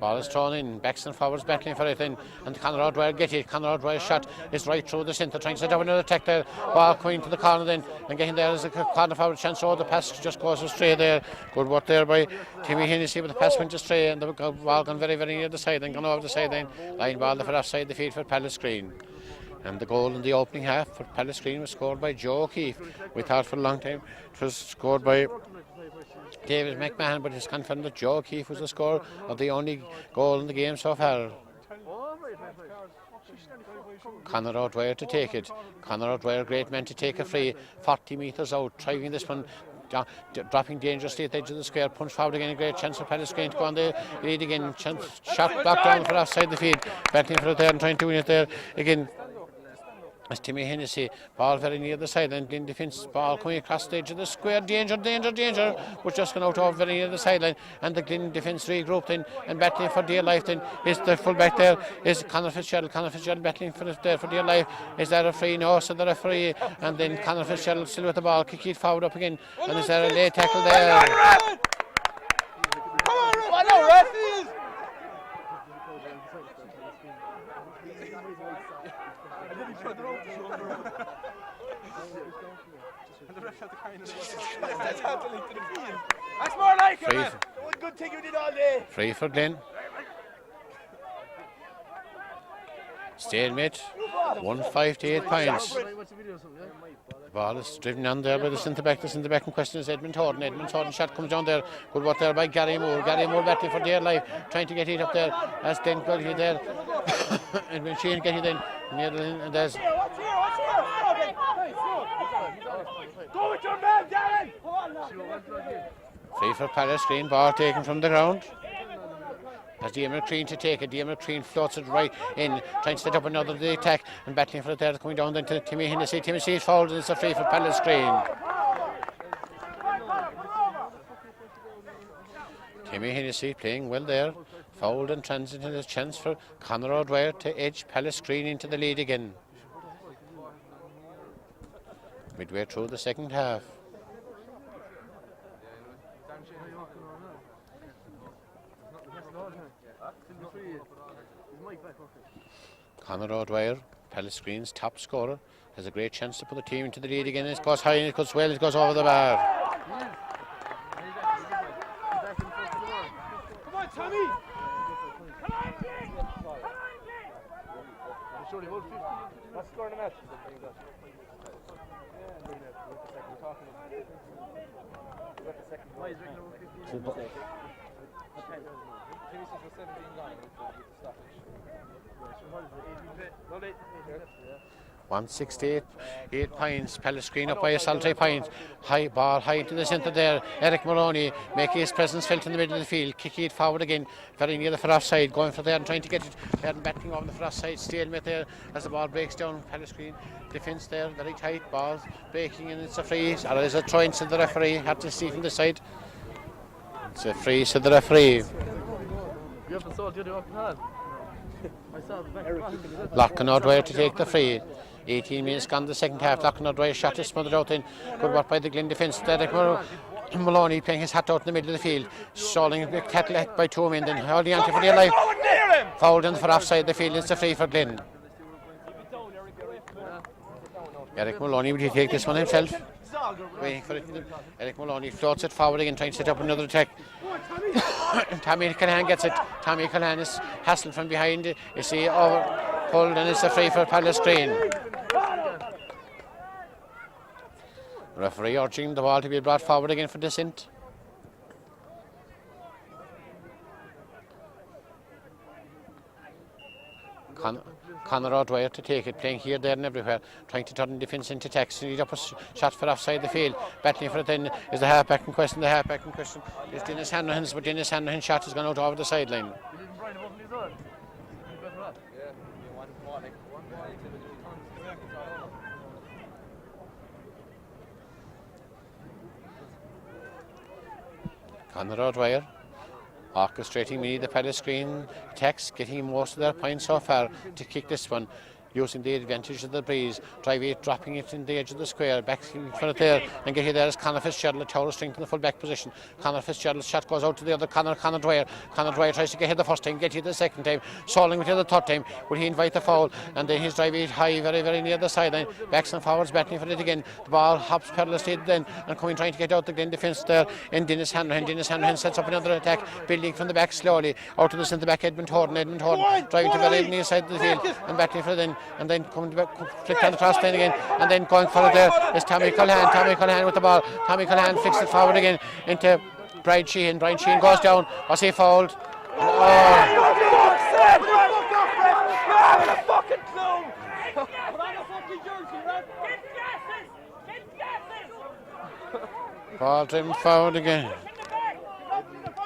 Ball is thrown in, backs and forwards battling for it in, and Conor O'Dwyer get it. Conor O'Dwyer's shot is right through the centre, trying to set up another attack there. Ball coming to the corner then, and getting there is a corner forward chance. Oh, the pass just goes astray there. Good work there by Timmy Hennessy, but the pass went astray, and the ball gone very, very near the side, and gone over the side then. Line ball for offside the field for Pallasgreen. And the goal in the opening half for Pallasgreen was scored by Joe O'Keefe. We thought for a long time it was scored by David McMahon, but it's confirmed that Joe O'Keefe was the scorer of the only goal in the game so far. Conor O'Dwyer to take it. Conor O'Dwyer, great man to take a free, 40 metres out, driving this one, dropping dangerously at the edge of the square, punch forward again, a great chance for Pallasgreen to go on the lead again, chance, shot blocked down for offside the field, battling for it there and trying to win it there again. As Timmy Hennessy, ball very near the side, and Glin defence ball coming across the edge of the square, danger, was just gone out over very near the sideline, and the Glin defence regrouped in and battling for dear life. Then is the full back there is Conor Fitzgerald battling for there for dear life. Is there a free? No, so the referee, and then Conor Fitzgerald still with the ball, kick it forward up again, and is there a late tackle there? Come on, ref! That's more like it, man. Good thing you did all day. Free for Glin. Stalemate. 1-5 to 8 points. The ball is driven on there by the centre back. The centre back in question is Edmund Horton. Edmund Horton shot comes down there. Good work there by Gary Moore. Gary Moore battling for dear life, trying to get it up there. As then got it there. And when Shane getting then near the and there's Go with your man, Darren! free for Pallasgreen, ball taken from the ground. As Diamond to take it, Diamond floats it right in, trying to set up another the attack and battling for it there, coming down then to Timmy Hennessy. Timmy is fouled and it's a free for Pallasgreen. Timmy Hennessy playing well there, fouled and transit, and a chance for Conor O'Dwyer to edge Pallasgreen into the lead again. Midway through the second half. Conor O'Dwyer, Pallasgreen's top scorer, has a great chance to put the team into the lead again. It goes high and it goes well, it goes over the bar. Come on, Tommy! What's the score in the match? No, 168, 8 points. Pallasgreen up by a solitary point. High ball, high into the centre there. Eric Moloney making his presence felt in the middle of the field, kicking it forward again, very near the far offside, going for there and trying to get it there and batting over the far offside. Stalemate there as the ball breaks down. Pallasgreen defence there, very tight balls breaking, and it's a free. Or is a throw into the referee? Had to see from the side. It's a free, said the referee. Lachlan O'Dwyer to take the free. 18 minutes gone the second half. Lachlan O'Dwyer shot is smothered out in. Good work by the Glin defence. Derek Moloney playing his hat out in the middle of the field. Stalling a cattle by 2 men. Then holding on to for dear life. Fouled in for offside the field. It's a free for Glin. Eric Moloney, will he take this one himself? Waiting for it. Eric Moloney floats it forward again, trying to set up another attack. Tommy Callahan gets it. Tommy Callahan is hassled from behind. You see, over pulled, and it's a free for Pallasgreen. Referee urging the ball to be brought forward again for descent. Conor O'Dwyer to take it, playing here, there and everywhere, trying to turn defence into attacks. Need up a shot for offside the field. Battling for it then is the half-back in question. The half-back in question is Dennis Hanrahan's, but Dennis Hanrahan's shot has gone out over the sideline. Conor O'Dwyer orchestrating the Pallasgreen attacks, getting most of their points so far to kick this one, using the advantage of the breeze. Drive it, dropping it in the edge of the square, back for it there, and get it there as Conor Fitzgerald, a tower strength in the full back position. Conor Fitzgerald's shot goes out to the other Conor Dwyer. Conor Dwyer tries to get hit the first time, get hit the second time, stalling with it the third time. Will he invite the foul? And then he's driving it high, very, very near the sideline. Backs and forwards, battling for it again. The ball hops perilously then, and coming, trying to get out the Glin defence there. And Dennis Hanrahan. Dennis Hanrahan sets up another attack, building from the back slowly. Out to the centre back, Edmund Horton, driving to very near side of the field, and battling for it then, and then coming back, flicked on the cross line again, and then going for it there is Tommy Callahan. Tommy Callahan with the ball. Tommy Callahan flicks it forward again into Brian Sheehan. Brian Sheehan goes down. Was he fouled? Ball driven forward again.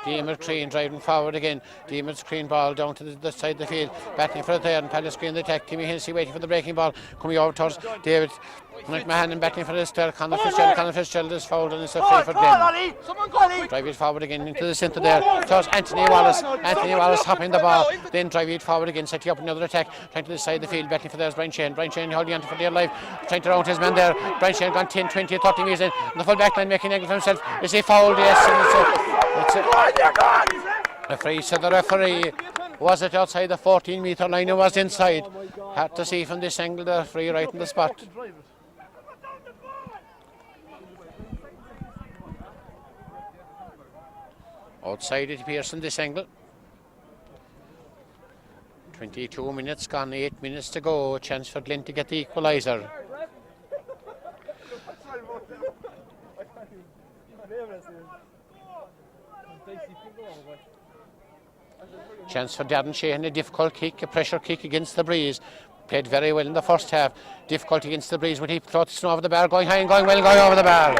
Diamond driving forward again. Diamond's clean ball down to the side of the field, batting for it there, and Pallasgreen the attack. Timmy Hennessy waiting for the breaking ball, coming over towards David McMahon and batting for this there. Conor Fitzgerald is fouled, and it's a free for Glin. Drive it forward again into the centre there towards Anthony Wallace. Anthony Wallace hopping the ball, then drive it forward again, setting up another attack, trying to the side of the field, batting for there's Brian Shane. Brian Shane holding on for dear life, trying to round his man there. Brian Shane gone 10, 20, 30 metres in, and the full back line making an angle for himself. Is he fouled? Yes, and it's a free. So the referee, was it outside the 14-metre line or was inside? Had to see from this angle the free right in the spot. Outside it appears from this angle. 22 minutes gone, 8 minutes to go. A chance for Glin to get the equaliser. Chance for Darren Sheehan, a difficult kick, a pressure kick against the breeze. Played very well in the first half. Difficult against the breeze, but he thought it's over the bar, going high and going well, going over the bar.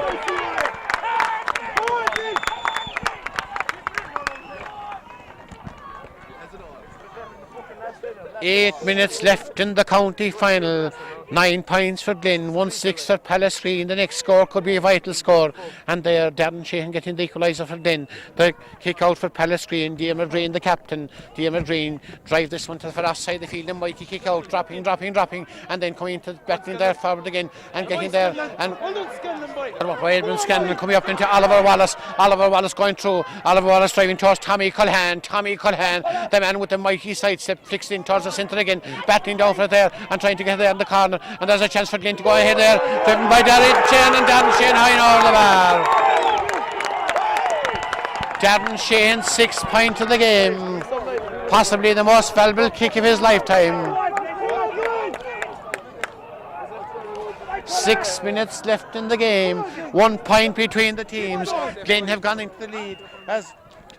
8 minutes left in the county final. 9 points for Glin, 1-6 for Pallasgreen. The next score could be a vital score. And there, Darren Sheehan getting the equaliser for Glin. The kick out for Pallasgreen. Diarmaid Green, the captain. Diarmaid Green drive this one to the offside the field. And mighty kick out, dropping. And then coming into battling there forward again. And getting there. And Wildman Scanlon coming up into Oliver Wallace. Oliver Wallace going through. Oliver Wallace driving towards Tommy Culhan. The man with the mighty sidestep flicks in towards the centre again. Battling down for it there and trying to get there in the corner. And there's a chance for Glin to go ahead there, driven by Darren Sheehan, and Darren Sheehan high and over the bar. Darren Sheehan, 6 points of the game, possibly the most valuable kick of his lifetime. 6 minutes left in the game, 1 point between the teams. Glin have gone into the lead as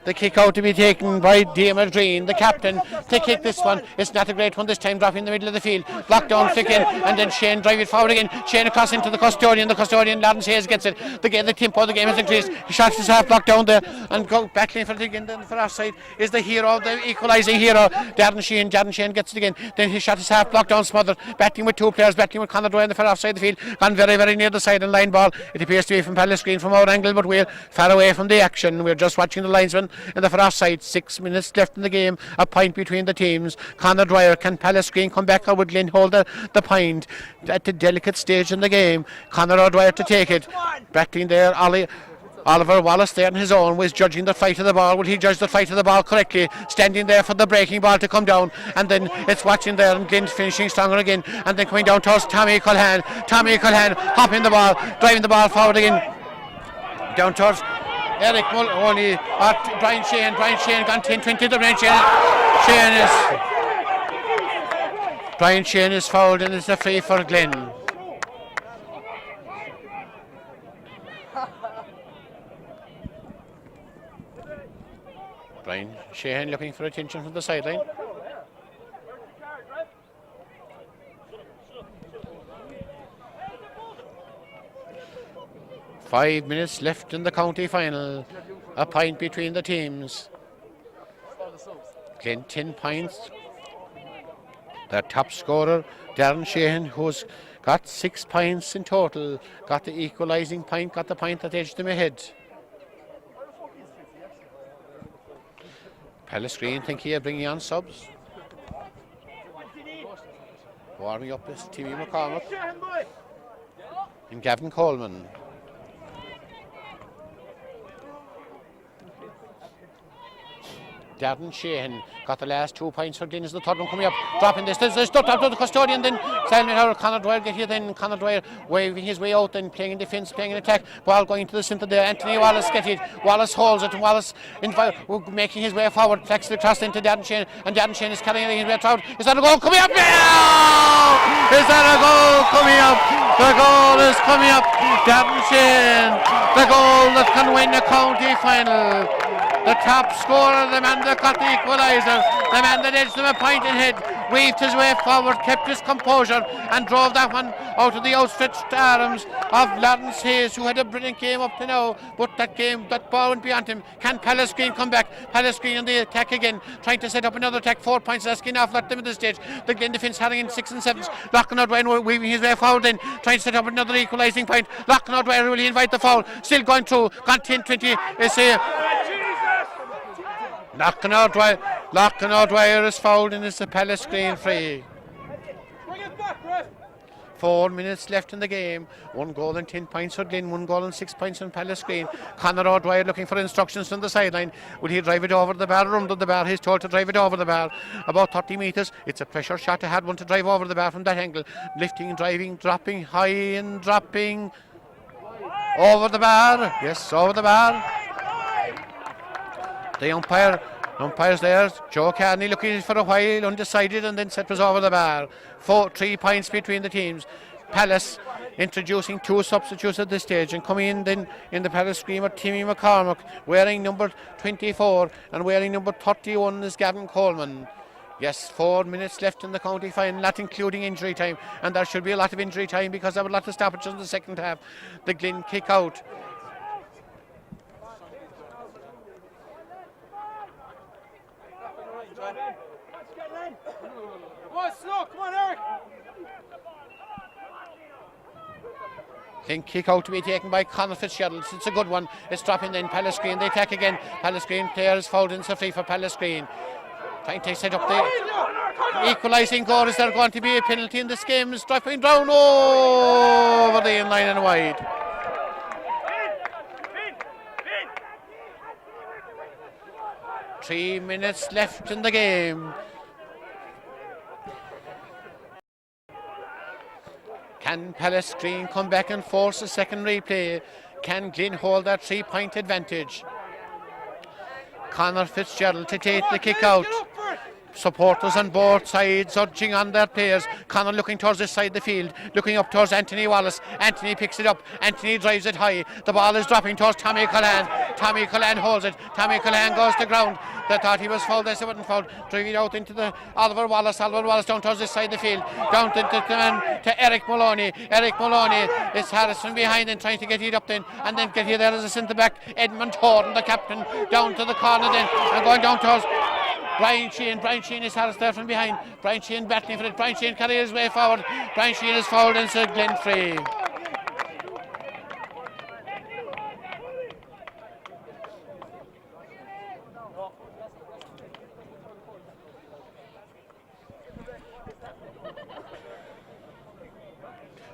the kick out to be taken by Diarmaid Green, the captain, to kick this one. It's not a great one this time, dropping in the middle of the field. Blocked down, flick in, and then Shane drive it forward again. Shane across into the custodian. The custodian, Lawrence Hayes gets it. The tempo of the game has increased. He shots his half blocked down there and go back lane for it again. Then for offside is the hero, the equalising hero, Darren Sheehan. Darren Sheehan gets it again. Then he shot his half blocked down, smothered. Battling with 2 players, battling with Conor Dwyer in the far offside the field. Gone very, very near the side and line ball. It appears to be from Pallasgreen from our angle, but we're far away from the action. We're just watching the linesman in the far offside. 6 minutes left in the game, a point between the teams. Conor Dwyer, can Pallasgreen come back, or would Glin hold the point at the delicate stage in the game? Conor O'Dwyer to take it, battling there. Oliver Wallace there on his own was judging the flight of the ball. Will he judge the flight of the ball correctly? Standing there for the breaking ball to come down, and then it's watching there, and Glin finishing stronger again, and then coming down towards Tommy Culhan. Tommy Culhan hopping the ball, driving the ball forward again, down towards Eric Moloney, Brian Sheehan gone 10-20 to Brian Sheehan is fouled, and it's a free for Glin. Brian Sheehan looking for attention from the sideline. Five minutes left in the county final. A point between the teams. Glin 10 points. Their top scorer, Darren Sheehan, who's got 6 points in total, got the equalising point, got the point that edged them ahead. Pallasgreen think here bringing on subs. Warming up is Timmy McCormick and Gavin Coleman. Darren Sheehan got the last 2 points for Glin as the third one coming up, dropping this. There's stuck up to the custodian, then Salmon out. Conor Dwyer get here, then Conor Dwyer waving his way out, then playing in defence, playing in attack. Ball going to the centre there. Anthony Wallace get it. Wallace holds it, and Wallace making his way forward, flex it across into Darren Sheehan, and Darren Sheehan is carrying his way out. Is that a goal coming up? Yeah! Is that a goal coming up? The goal is coming up. Darren Sheehan, the goal that can win the county final. The top scorer, the man that got the equaliser, the man that edged them a point ahead, weaved his way forward, kept his composure, and drove that one out of the outstretched arms of Lawrence Hayes, who had a brilliant game up to now, but that ball went beyond him. Can Pallasgreen come back? Pallasgreen in the attack again, trying to set up another attack. 4 points, asking off let them at this stage. The Glin defence having in 6 and 7s. Lachlan O'Dwyer weaving his way forward then, trying to set up another equalising point. Lachlan O'Dwyer will invite the foul, still going through, gone 10-20. Is Lachlan O'Dwyer is fouled, and it's a Pallasgreen free. 4 minutes left in the game. 1 goal and 10 points for Glin, 1 goal and 6 points from Pallasgreen. Conor O'Dwyer looking for instructions from the sideline. Will he drive it over the bar or under the bar? He's told to drive it over the bar. About 30 metres. It's a pressure shot to have one to drive over the bar from that angle. Lifting, driving, dropping, high and dropping. Over the bar. Yes, over the bar. The umpire's there. Joe Carney looking for a while, undecided, and then set was over the bar. 3 points between the teams. Palace introducing 2 substitutes at this stage, and coming in then in the Pallasgreen are Timmy McCormack wearing number 24 and wearing number 31 is Gavin Coleman. Yes, 4 minutes left in the county final, not including injury time, and there should be a lot of injury time because there were a lot of stoppages in the second half. The Glin kick out. Come on, slow, come on, Eric. Then kick out to be taken by Conor Fitzgerald. It's a good one. It's dropping then. Pallasgreen, they attack again. Pallasgreen player is fouled in, so free for Pallasgreen. Trying to set up the equalising goal. Is there going to be a penalty in this game? It's dropping down over the in line and wide. Three minutes left in the game. Can Pallasgreen come back and force a second replay? Can Glin hold that 3-point advantage? Conor Fitzgerald to take the kick out. Supporters on both sides urging on their players. Conor looking towards this side of the field, looking up towards Anthony Wallace. Anthony picks it up. Anthony drives it high. The ball is dropping towards Tommy Cullen. Tommy Cullen holds it. Tommy Cullen goes to ground. They thought he was fouled. They said wasn't fouled. Driving out into the Oliver Wallace. Oliver Wallace down towards this side of the field. Down into the man to Eric Moloney. Eric Moloney is Harrison behind and trying to get it up then, and then get here there as a centre back. Edmund Horton, the captain, down to the corner then and going down towards Brian Sheehan. Brian Sheehan is Harris there from behind. Brian Sheehan battling for it. Brian Sheehan carries his way forward. Brian Sheehan is fouled and so Glin free.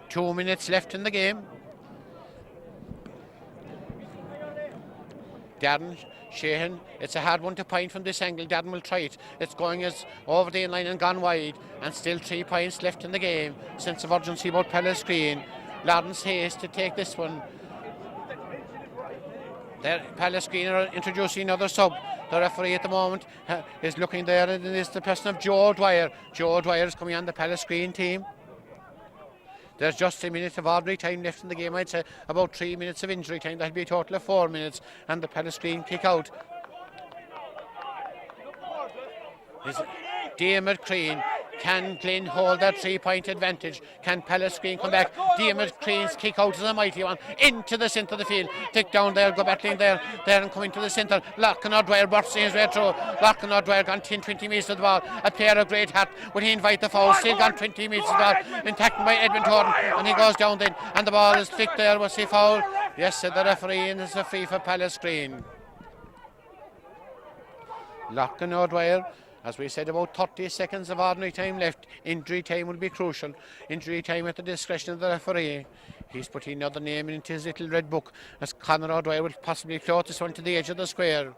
Two minutes left in the game. Darren Sheehan, it's a hard one to point from this angle. Darren will try it. It's going as over the in-line and gone wide, and still 3 points left in the game. Sense of urgency about Pallasgreen. Lawrence Hayes to take this one. There, Pallasgreen are introducing another sub. The referee at the moment is looking there, and it is the person of Joe Dwyer. Joe Dwyer is coming on the Pallasgreen team. There's just a minute of ordinary time left in the game. I'd say about 3 minutes of injury time. That'll be a total of 4 minutes. And the Pallasgreen kick out. Diarmuid Crean. Can Glin hold that 3-point advantage? Can Pallasgreen come back? Diarmuid Crean's kick out is a mighty one. Into the centre of the field. Tick down there, go battling there and coming to the centre. Larkin O'Dwyer bursting his way through. Larkin O'Dwyer gone 10-20 metres of the ball. A player of great hat. Would he invite the foul? Still gone 20 metres of the ball. And tackled by Edmund Horton. And he goes down then. And the ball is flicked there. Was he foul? Yes, said the referee, and it's a free for Pallasgreen. Larkin O'Dwyer. As we said, about 30 seconds of ordinary time left. Injury time will be crucial. Injury time at the discretion of the referee. He's putting another name into his little red book as Conor O'Dwyer will possibly float this one to the edge of the square.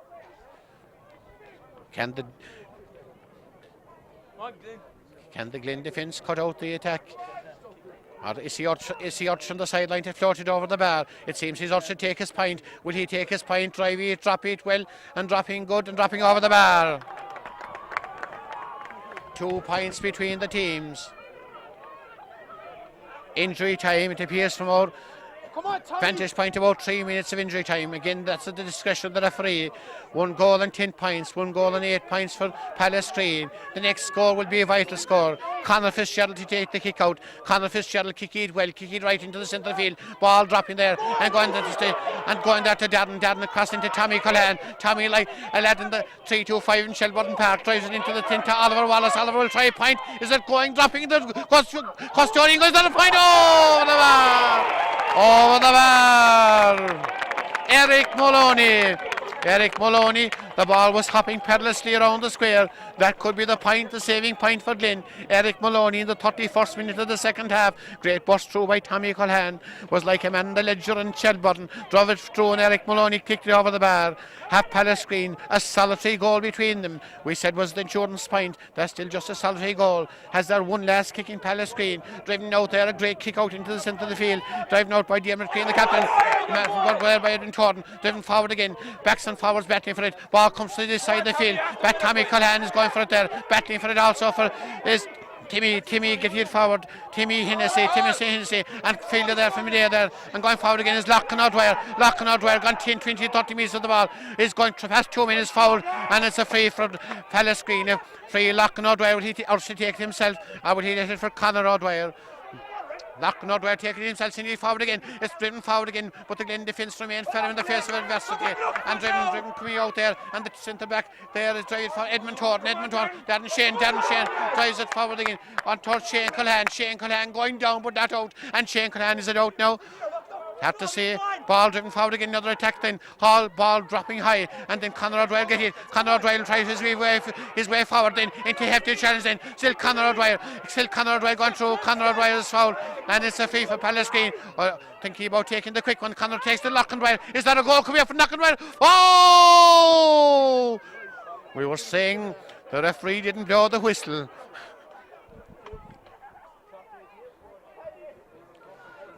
Can the Glin defence cut out the attack? Or is he urged from the sideline to float it over the bar? It seems he's urged to take his point. Will he take his point, drive it, drop it well, and dropping good and dropping over the bar? 2 points between the teams. Injury time, it appears from our vantage point about 3 minutes of injury time. Again, that's at the discretion of the referee. 1 goal and 10 points, 1 goal and 8 points for Pallasgreen. The next score will be a vital score. Conor Fitzgerald to take the kick out. Conor Fitzgerald kick it well, kick it right into the centre of the field. Ball dropping there and going there to Darren. Darren across into Tommy Cullen. Tommy, like a lad in the 3-2-5 in Shelburne Park, drives it into the tin to Oliver Wallace. Oliver will try a point. Is it going? Dropping the custodian goes down a point. Over the bar! Over the bar! Eric Moloney. The ball was hopping perilously around the square. That could be the point, the saving point for Glin. Eric Moloney in the 31st minute of the second half. Great burst through by Tommy Cullen. Was like a man in the ledger in Shelburne. Drove it through and Eric Moloney kicked it over the bar. Have Pallasgreen a solitary goal between them. We said was the insurance point. That's still just a solitary goal. Has there one last kick in Pallasgreen. Driving out there, a great kick out into the centre of the field. Driving out by Diarmuid Crean, the captain. By Edmund Horton. Driven forward again. Backs and forwards battling for it. Ball comes to this side of the field. Back Tommy Cullen is going for it there. Battling for it also for is Timmy get it forward. Timmy Hennessy, and fielded there from there, and going forward again is Loughnane O'Dwyer, gone 10, 20, 30 metres of the ball, is going to pass 2 minutes foul, and it's a free for Pallasgreen. Free Loughnane O'Dwyer, will he take it himself, or will he let it for Conor O'Dwyer? Loughnane O'Dwyer taking himself, sending it forward again. It's driven forward again, but the Glin defence remain firm in the face of adversity. And driven coming out there, and the centre back there is driving for Edmund Thornton. Darren Shane drives it forward again on towards Shane Culhan going down, but not out. And Shane Culhan is it out now. Have to say, ball driven forward again, another attack then. Hall, ball dropping high, and then Conor O'Dwyer get hit. Conor O'Dwyer tries his way forward then into hefty challenge then. Still Conor O'Dwyer going through. Conor O'Dwyer is foul, and it's a free for Pallasgreen. Thinking about taking the quick one. Conor takes the Loughnane O'Dwyer. Is that a goal coming up from Loughnane O'Dwyer? Oh! We were saying the referee didn't blow the whistle.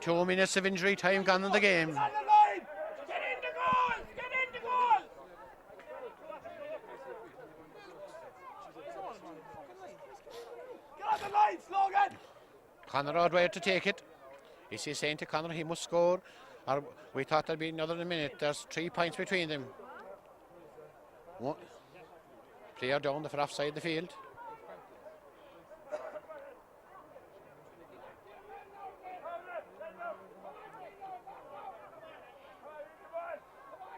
2 minutes of injury time gone in the game. Get in the goal! Get on the line, Slogan! Conor O'Dwyer to take it. Is he saying to Conor he must score? Or we thought there'd be another minute. There's 3 points between them. One player down for offside the field.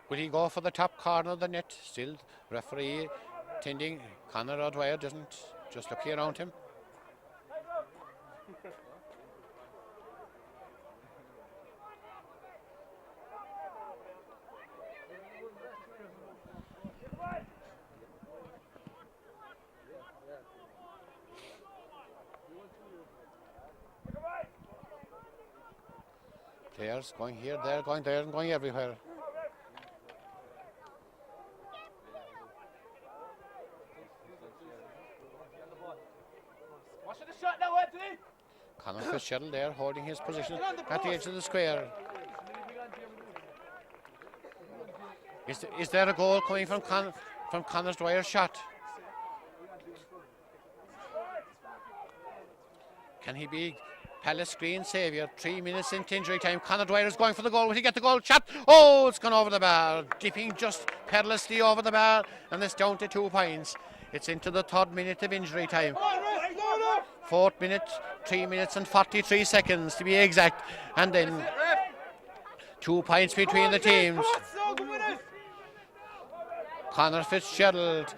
Will he go for the top corner of the net? Still, referee tending. Conor O'Dwyer doesn't, just looking around him. Players going here, there, going there, and going everywhere. Conor Fitzgerald there holding his position at the edge of the square. Is there a goal coming from Conor Dwyer's shot? Can he be Pallasgreen saviour? 3 minutes into injury time. Conor Dwyer is going for the goal. Will he get the goal? Shot! Oh, it's gone over the bar. Dipping just perilously over the bar, and it's down to 2 points. It's into the 3rd minute of injury time. 4th minute, 3 minutes and 43 seconds to be exact. And then 2 points between the teams. Conor Fitzgerald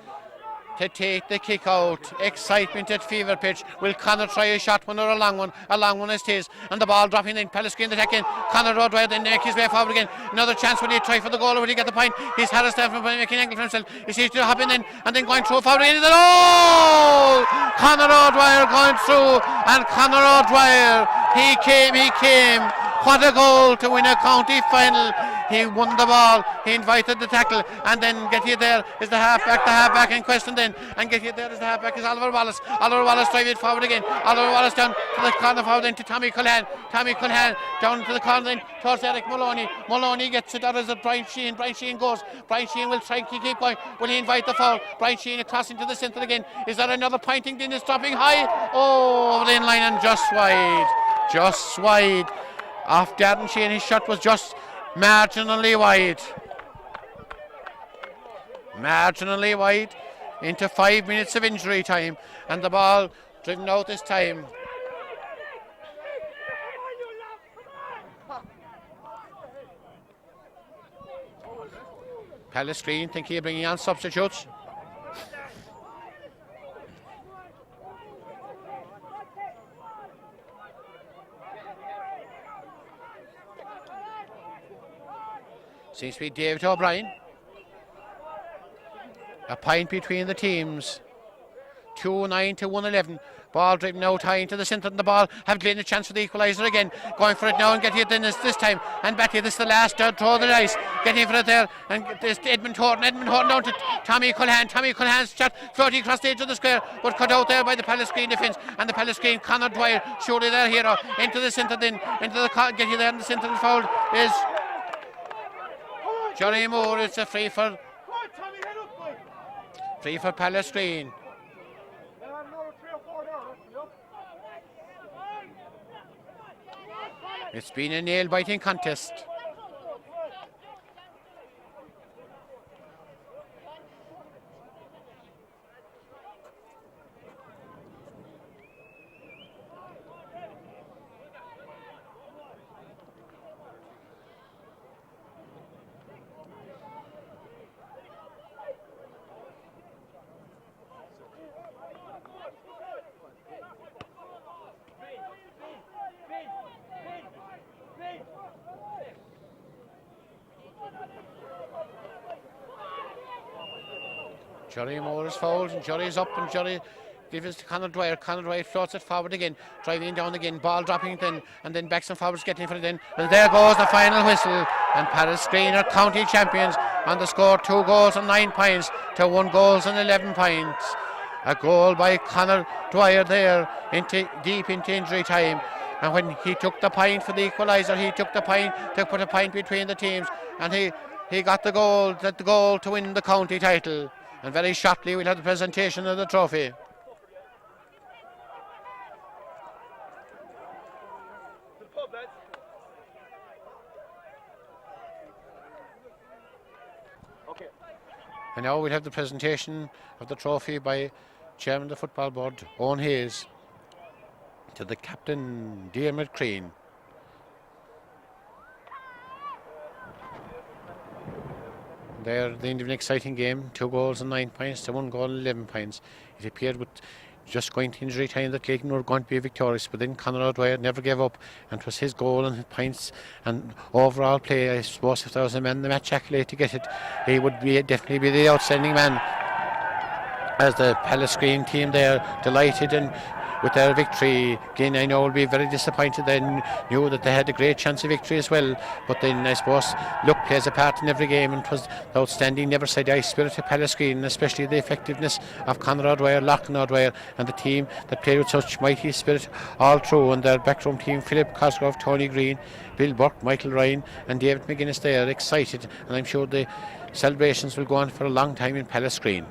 to take the kick out. Excitement at fever pitch. Will Conor try a shot one or a long one? A long one is his. And the ball dropping in. Pallasgreen attacking. Conor O'Dwyer then make his way forward again. Another chance. Will he try for the goal or will he get the point? He's harassed there from making an angle for himself. Is he still hopping in and then going through forward again? Oh! Conor O'Dwyer going through, and Conor O'Dwyer, he came. What a goal to win a county final. He won the ball, he invited the tackle, and then get you there is the halfback in question then, and get you there is the halfback is Oliver Wallace drive it forward again, Oliver Wallace down to the corner forward then to Tommy Culhan down to the corner then towards Eric Moloney gets it out as a Brian Sheehan goes, Brian Sheehan will try and keep going, will he invite the foul? Brian Sheehan across into the centre again, is there another pointing then is dropping high, over the in-line and just wide off Darren Sheehan. His shot was just marginally wide into 5 minutes of injury time, and the ball driven out this time. Pallasgreen thinking of bringing on substitutes. Seems to be David O'Brien. A point between the teams. 2-9 to 1-11. Ball driven out high into the centre, and the ball have Glin a chance for the equaliser again. Going for it now and getting it in this time. And Batty, this is the last throw of the dice. Getting for it there. And this Edmund Thornton down to Tommy Culhan. Tommy Culhan's shot floating across the edge of the square, but cut out there by the Pallasgreen defence. And the Pallasgreen, Conor Dwyer, surely their hero. Into the centre then. Getting there in the centre of the foul is Johnny Moore. It's a free for Pallasgreen. It's been a nail-biting contest. Johnnie Moore is fouled and Johnnie's up and Johnnie gives it to Conor Dwyer. Conor Dwyer floats it forward again, driving down again, ball dropping then, and then backs and forwards getting for it then. And there goes the final whistle, and Pallasgreen are county champions on the score 2 goals and 9 points to 1 goal and 11 points. A goal by Conor Dwyer there deep into injury time. And when he took the point for the equaliser, he took the point to put a point between the teams, and he got the goal to win the county title. And very shortly we'll have the presentation of the trophy. And now we'll have the presentation of the trophy by Chairman of the Football Board, Owen Hayes, to the captain, Diarmuid Crean. There, the end of an exciting game, 2 goals and 9 points to 1 goal and 11 points. It appeared with just going to injury time that Glin were going to be victorious, but then Conor Dwyer never gave up, and it was his goal and his points and overall play. I suppose if there was a man the match accolade to get it, he would definitely be the outstanding man. As the Pallasgreen team there, delighted and with their victory. Glin, I know, will be very disappointed. They knew that they had a great chance of victory as well, but then I suppose luck plays a part in every game, and it was the outstanding never say die spirit of Pallasgreen, especially the effectiveness of Conor Dwyer, Lachlan Dwyer, and the team that played with such mighty spirit all through, and their backroom team, Philip Cosgrove, Tony Green, Bill Burke, Michael Ryan and David McGuinness. They are excited, and I'm sure the celebrations will go on for a long time in Pallasgreen.